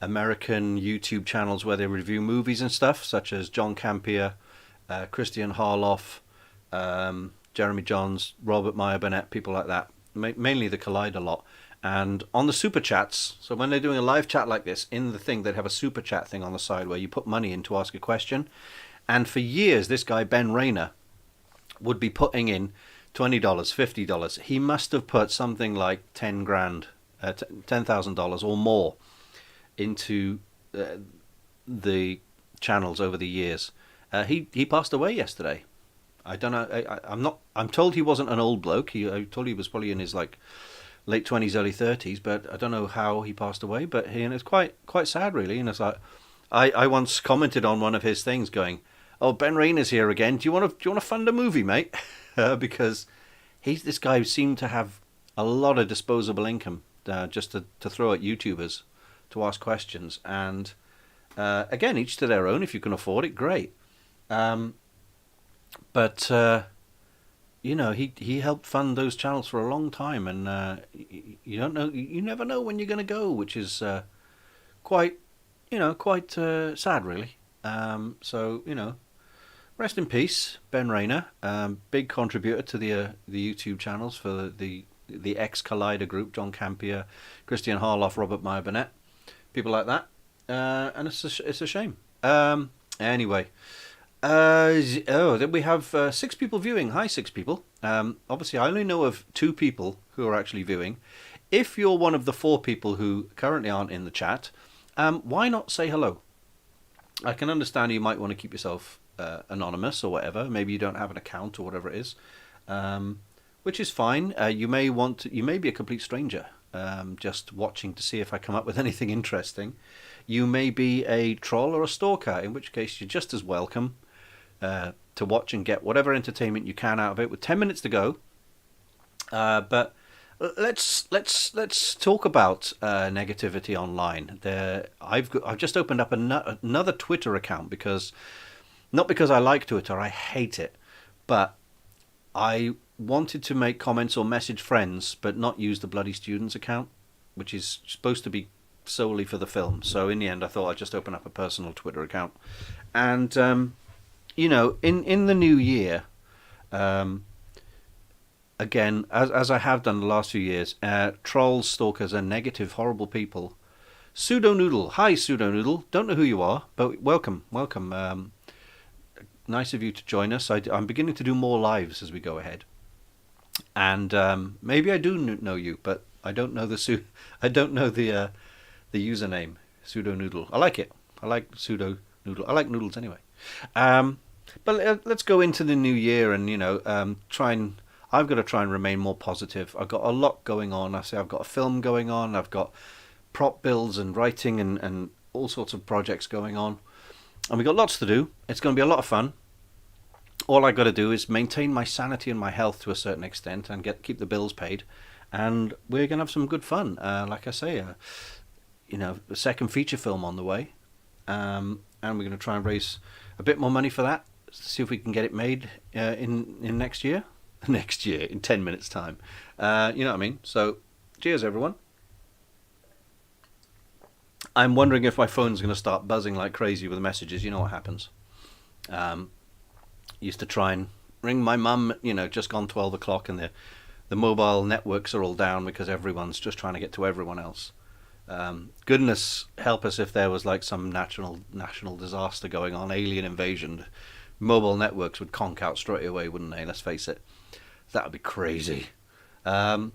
American YouTube channels where they review movies and stuff, such as John Campier, Christian Harloff, Jeremy Johns, Robert Meyer Burnett, people like that. Mainly the Collide a lot. And on the super chats, so when they're doing a live chat like this, in the thing they'd have a super chat thing on the side where you put money in to ask a question. And for years, this guy Ben Rayner would be putting in $20, $50. He must have put something like $10,000 or more into the channels over the years. He passed away yesterday. I don't know. I'm told he wasn't an old bloke. I told he was probably in his late 20s, early 30s, but I don't know how he passed away. But it's quite sad, really. And it's like I once commented on one of his things, going, "Oh, Ben Rayner's here again. Do you want to fund a movie, mate?" Because this guy who seemed to have a lot of disposable income just to throw at YouTubers to ask questions. And again, each to their own. If you can afford it, great. But he helped fund those channels for a long time, and you never know when you're going to go, which is quite quite sad, really. So, rest in peace, Ben Rayner. Big contributor to the YouTube channels for the ex Collider group, John Campier, Christian Harloff, Robert Meyer Burnett, people like that. And it's a shame. Anyway, then we have 6 people viewing. Hi, 6 people. Obviously, I only know of 2 people who are actually viewing. If you're one of the 4 people who currently aren't in the chat, why not say hello? I can understand you might want to keep yourself anonymous or whatever. Maybe you don't have an account or whatever it is, which is fine. You may be a complete stranger, just watching to see if I come up with anything interesting. You may be a troll or a stalker, in which case you're just as welcome to watch and get whatever entertainment you can out of it. With 10 minutes to go, but let's talk about negativity online. I've just opened up another Twitter account not because I like Twitter, I hate it, but I wanted to make comments or message friends, but not use the Bloody Students account, which is supposed to be solely for the film. So in the end, I thought I'd just open up a personal Twitter account, and in the new year. Again, as I have done the last few years, trolls, stalkers, and negative, horrible people. Pseudo Noodle, hi Pseudo Noodle. Don't know who you are, but welcome. Nice of you to join us. I'm beginning to do more lives as we go ahead, and maybe I do know you, but I don't know the username Pseudo Noodle. I like it. I like Pseudo Noodle. I like noodles anyway. But let's go into the new year and I've got to try and remain more positive. I've got a lot going on. I've got a film going on. I've got prop builds and writing and all sorts of projects going on. And we've got lots to do. It's going to be a lot of fun. All I've got to do is maintain my sanity and my health to a certain extent and keep the bills paid. And we're going to have some good fun. Like I say, a second feature film on the way. And we're going to try and raise a bit more money for that. See if we can get it made in next year. Next year, in 10 minutes' time. You know what I mean? So, cheers, everyone. I'm wondering if my phone's going to start buzzing like crazy with messages. You know what happens. Used to try and ring my mum, just gone 12 o'clock and the mobile networks are all down because everyone's just trying to get to everyone else. Goodness help us if there was like some national disaster going on, alien invasion. Mobile networks would conk out straight away, wouldn't they? Let's face it. That would be crazy. I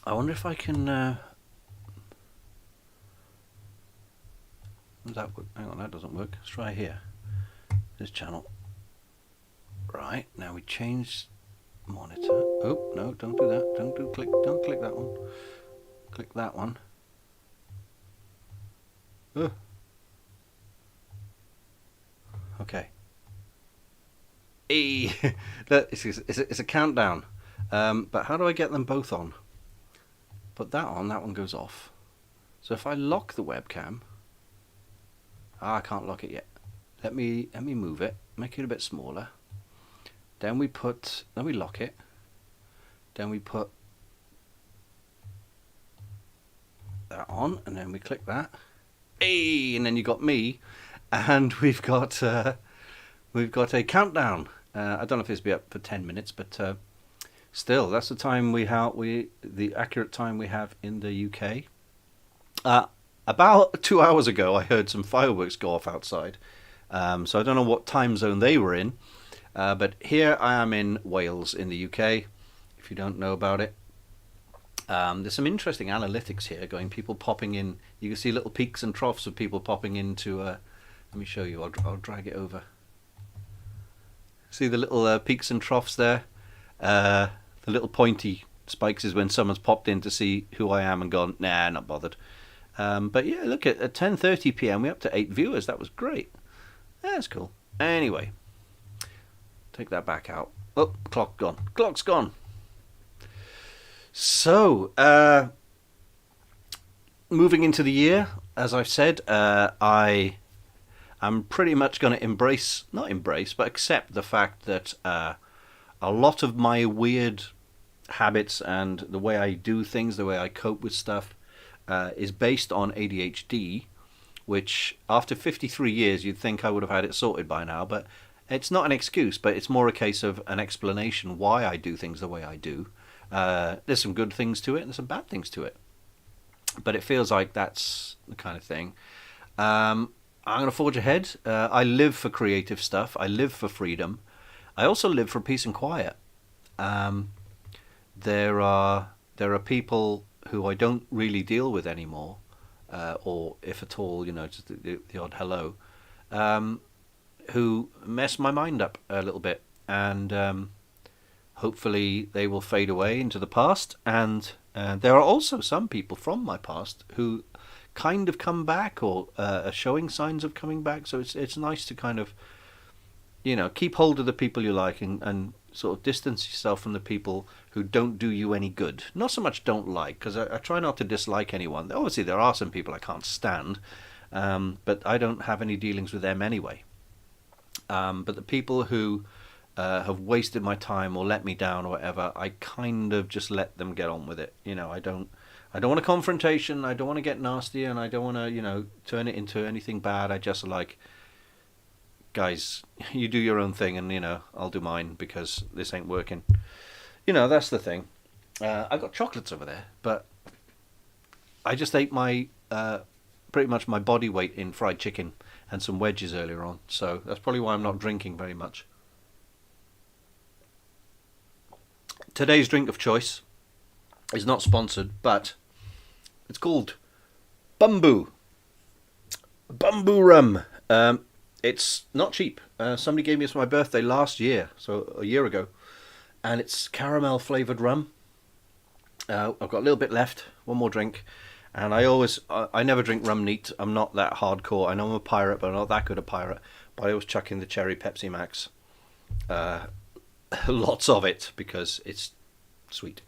wonder if I can... Hang on, that doesn't work. Let's try here. This channel. Right, now we change monitor. Oh, no, don't do that. Don't click that one. Click that one. Oh. Okay. It's a countdown. But how do I get them both on? Put that on, that one goes off. So if I lock the webcam... I can't lock it yet. Let me move it, make it a bit smaller. Then we lock it. Then we put that on, and then we click that. Hey, and then you got me, and we've got a countdown. I don't know if this will be up for 10 minutes, but still, that's the time the accurate time we have in the UK. About 2 hours ago, I heard some fireworks go off outside. So I don't know what time zone they were in, but here I am in Wales in the UK, if you don't know about it. There's some interesting analytics here people popping in. You can see little peaks and troughs of people popping into... let me show you, I'll drag it over. See the little peaks and troughs there? The little pointy spikes is when someone's popped in to see who I am and gone, nah, not bothered. But yeah, look, at 10:30 p.m. we're up to 8 viewers. That was great. That's cool. Anyway, take that back out. Oh, clock gone. Clock's gone. So, moving into the year, as I've said, I'm pretty much going to accept the fact that a lot of my weird habits and the way I do things, the way I cope with stuff, is based on ADHD, which after 53 years you'd think I would have had it sorted by now, but it's not an excuse, but it's more a case of an explanation why I do things the way I do. There's some good things to it and some bad things to it, but it feels like that's the kind of thing. I'm going to forge ahead. I live for creative stuff. I live for freedom. I also live for peace and quiet. There are people who I don't really deal with anymore, or if at all, just the odd hello, who mess my mind up a little bit, and hopefully they will fade away into the past. And there are also some people from my past who kind of come back, or are showing signs of coming back. So it's nice to kind of, keep hold of the people you like, and sort of distance yourself from the people who don't do you any good. Not so much don't like, because I try not to dislike anyone. Obviously there are some people I can't stand, but I don't have any dealings with them anyway. But the people who have wasted my time or let me down or whatever, I kind of just let them get on with it. I don't want a confrontation. I don't want to get nasty, and I don't want to turn it into anything bad. I just like, guys, you do your own thing, and I'll do mine, because this ain't working. That's the thing. I've got chocolates over there, but I just ate my pretty much my body weight in fried chicken and some wedges earlier on, so that's probably why I'm not drinking very much. Today's drink of choice is not sponsored, but it's called Bamboo Rum. It's not cheap. Somebody gave me this for my birthday last year, so a year ago, and it's caramel flavoured rum. I've got a little bit left, one more drink, and I never drink rum neat. I'm not that hardcore. I know I'm a pirate, but I'm not that good a pirate. But I always chuck in the cherry Pepsi Max, lots of it, because it's sweet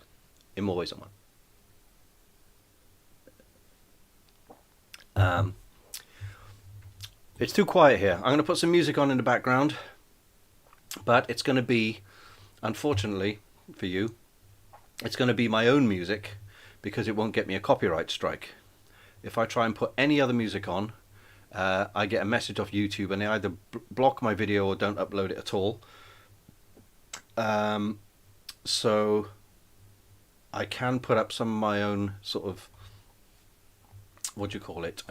in more ways than one. It's too quiet here. I'm going to put some music on in the background, but it's going to be, unfortunately for you, it's going to be my own music, because it won't get me a copyright strike. If I try and put any other music on, I get a message off YouTube, and they either block my video or don't upload it at all. So I can put up some of my own sort of, what do you call it?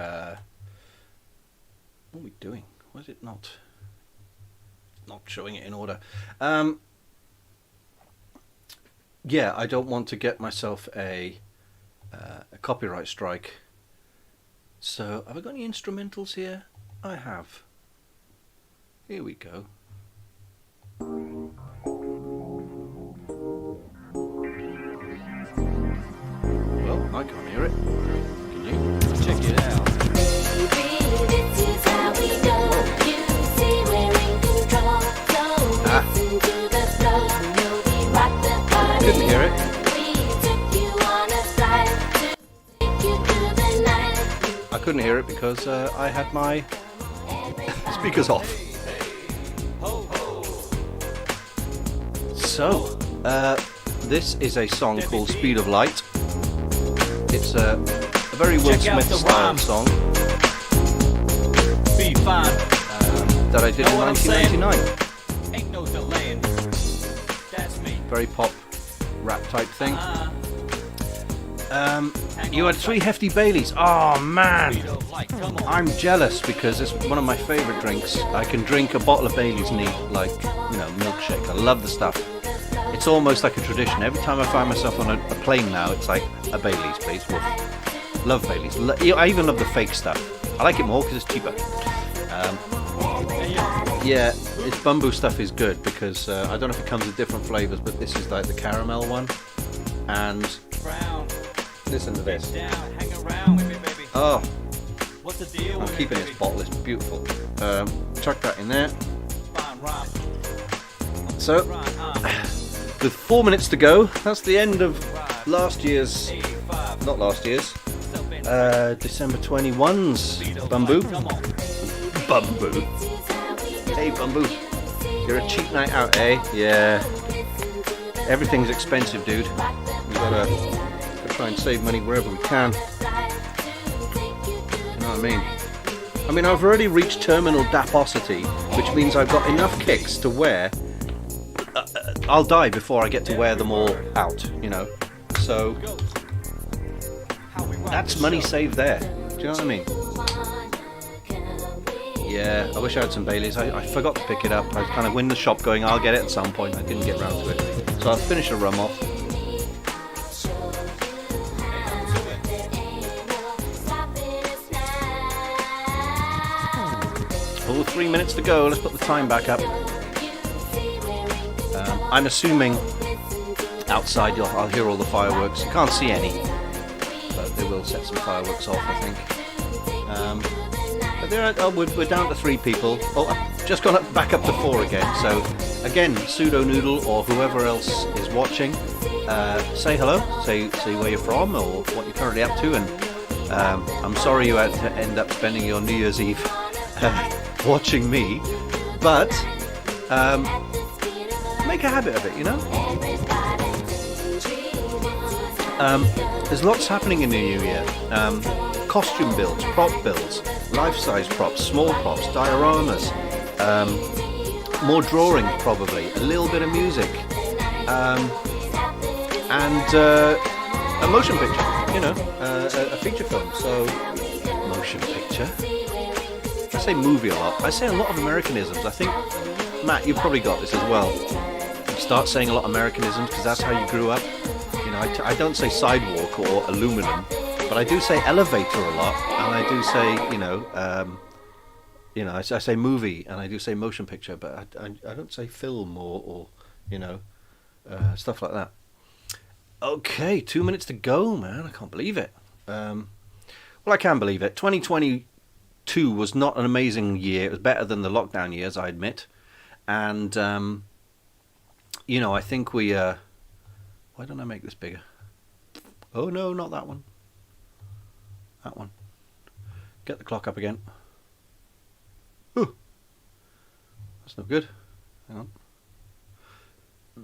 What are we doing? Why is it not showing it in order? Yeah, I don't want to get myself a copyright strike. So, have I got any instrumentals here? I have. Here we go. Well, I can't hear it. Can you? Check it out. Couldn't hear it. I couldn't hear it because I had my speakers off. So, this is a song called Speed of Light. It's a very Will Smith style song that I did in 1999. Ain't no delaying. That's me. Very pop rap type thing. You had 3 hefty Baileys. Oh man, I'm jealous because it's one of my favourite drinks. I can drink a bottle of Baileys neat, like, milkshake. I love the stuff. It's almost like a tradition. Every time I find myself on a plane now, it's like a Baileys, please. Woof. Love Baileys. I even love the fake stuff. I like it more because it's cheaper. Yeah, its bamboo stuff is good because I don't know if it comes with different flavours, but this is like the caramel one. And listen to this. Oh, I'm keeping this bottle. It's beautiful. Chuck that in there. So, with 4 minutes to go, that's the end of December 21's Bamboo. Hey Bamboo, you're a cheap night out, eh? Yeah. Everything's expensive, dude. We gotta try and save money wherever we can. You know what I mean? I mean, I've already reached terminal daposity, which means I've got enough kicks to wear. I'll die before I get to wear them all out, you know. So that's money saved there. Do you know what I mean? Yeah, I wish I had some Baileys. I forgot to pick it up. I kind of went in the shop going, I'll get it at some point. I didn't get round to it. So I'll finish a rum off. Oh, 3 minutes to go. Let's put the time back up. I'm assuming outside I'll hear all the fireworks. You can't see any, but they will set some fireworks off, I think. But we're down to 3 people. Oh, I've just gone back up to 4 again. So again, Pseudo Noodle or whoever else is watching, say hello, say where you're from or what you're currently up to, and I'm sorry you had to end up spending your New Year's Eve watching me, but make a habit of it, you know. There's lots happening in the new year. Costume builds, prop builds, life-size props, small props, dioramas, more drawing probably, a little bit of music, and a motion picture, you know, a feature film. So, motion picture. I say movie a lot. I say a lot of Americanisms. I think, Matt, you've probably got this as well. You start saying a lot of Americanisms because that's how you grew up. You know, I don't say sidewalk or aluminum, but I do say elevator a lot, and I do say, I say movie, and I do say motion picture, but I don't say film or stuff like that. Okay, 2 minutes to go, man. I can't believe it. Well, I can believe it. 2022 was not an amazing year. It was better than the lockdown years, I admit. And, I think we... why don't I make this bigger? Oh, no, not that one. That one. Get the clock up again. Ooh. That's no good. Hang on.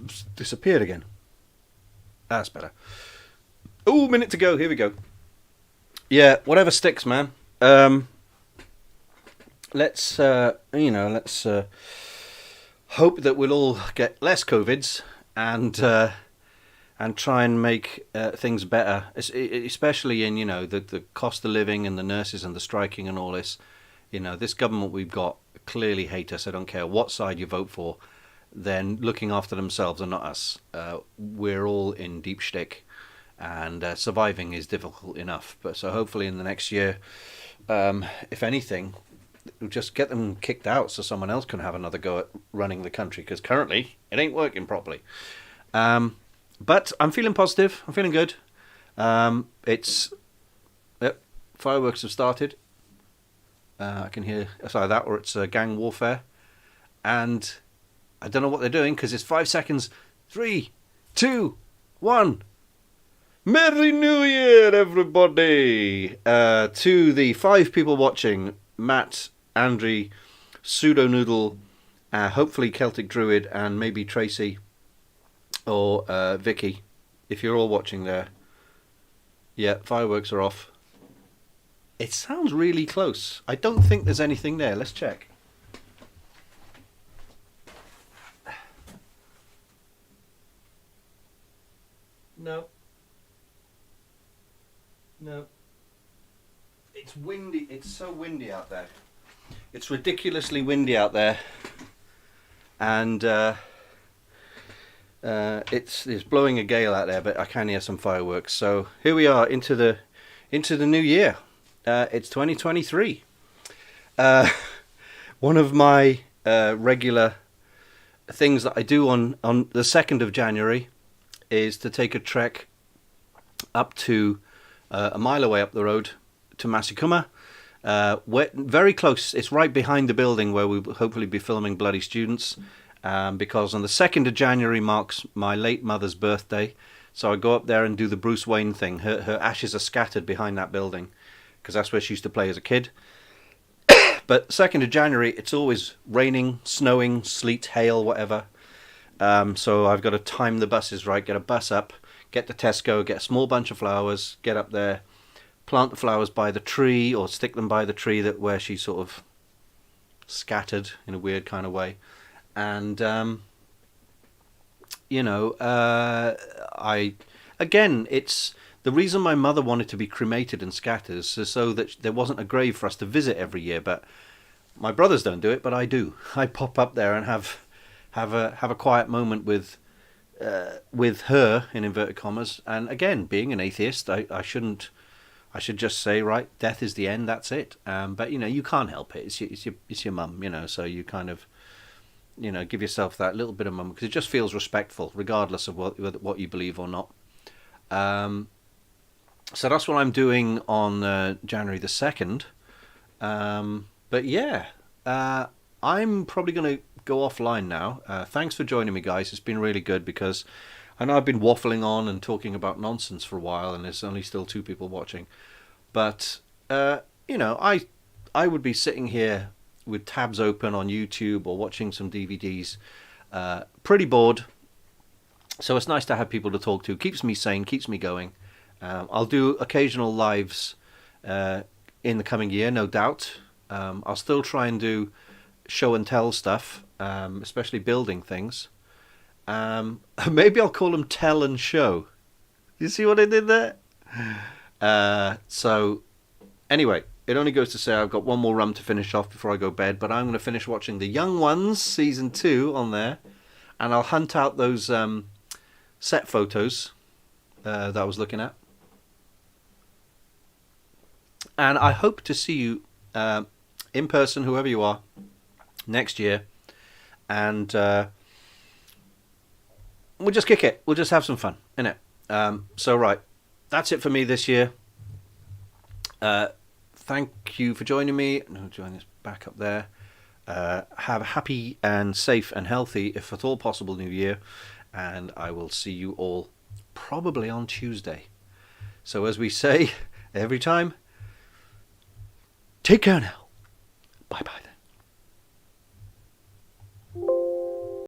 It's disappeared again. That's better. Oh, minute to go. Here we go. Yeah, whatever sticks, man. Let's hope that we'll all get less COVIDs and try and make things better, especially in, the cost of living and the nurses and the striking and all this. This government we've got clearly hate us. I don't care what side you vote for. They're looking after themselves and not us. We're all in deep shtick, and surviving is difficult enough. But so hopefully in the next year, if anything, we'll just get them kicked out so someone else can have another go at running the country, because currently it ain't working properly. But I'm feeling positive. I'm feeling good. Fireworks have started. I can hear it's either that or it's gang warfare. And I don't know what they're doing because it's 5 seconds. 3, 2, 1. Merry New Year, everybody! To the 5 people watching, Matt, Andrew, Pseudo Noodle, hopefully Celtic Druid, and maybe Tracy or Vicky, if you're all watching there. Yeah, fireworks are off. It sounds really close. I don't think there's anything there. Let's check. No. It's windy. It's so windy out there. It's ridiculously windy out there. And it's blowing a gale out there, but I can hear some fireworks. So here we are into the new year. It's 2023. One of my regular things that I do on the 2nd of January is to take a trek up to a mile away up the road to Masukuma. Very close. It's right behind the building where we'll hopefully be filming Bloody Students, because on the 2nd of January marks my late mother's birthday. So I go up there and do the Bruce Wayne thing. Her ashes are scattered behind that building, because that's where she used to play as a kid. But 2nd of January, it's always raining, snowing, sleet, hail, whatever. So I've got to time the buses right, get a bus up, get to Tesco, get a small bunch of flowers, get up there, plant the flowers by the tree or stick them by the tree that where she sort of scattered in a weird kind of way. And I again, it's the reason my mother wanted to be cremated and scattered is so that there wasn't a grave for us to visit every year. But my brothers don't do it, but I do. I pop up there and have a quiet moment with her in inverted commas. And again, being an atheist, I shouldn't. I should just say, right, death is the end. That's it. But you can't help it. It's your mum. So you kind of give yourself that little bit of moment because it just feels respectful, regardless of what you believe or not. So that's what I'm doing on January the 2nd. But yeah, I'm probably going to go offline now. Thanks for joining me, guys. It's been really good because I know I've been waffling on and talking about nonsense for a while, and there's only still 2 people watching. But I would be sitting here with tabs open on YouTube or watching some DVDs, pretty bored. So it's nice to have people to talk to. Keeps me sane, keeps me going. I'll do occasional lives in the coming year, no doubt. I'll still try and do show and tell stuff, especially building things. Maybe I'll call them tell and show. You see what I did there? So anyway, it only goes to say I've got one more rum to finish off before I go to bed, but I'm going to finish watching The Young Ones season 2 on there, and I'll hunt out those set photos that I was looking at. And I hope to see you in person, whoever you are, next year. And we'll just kick it. We'll just have some fun, innit? So, right. That's it for me this year. Thank you for joining me. No, join us back up there. Have a happy and safe and healthy, if at all possible, new year. And I will see you all probably on Tuesday. So as we say every time, take care now. Bye-bye then.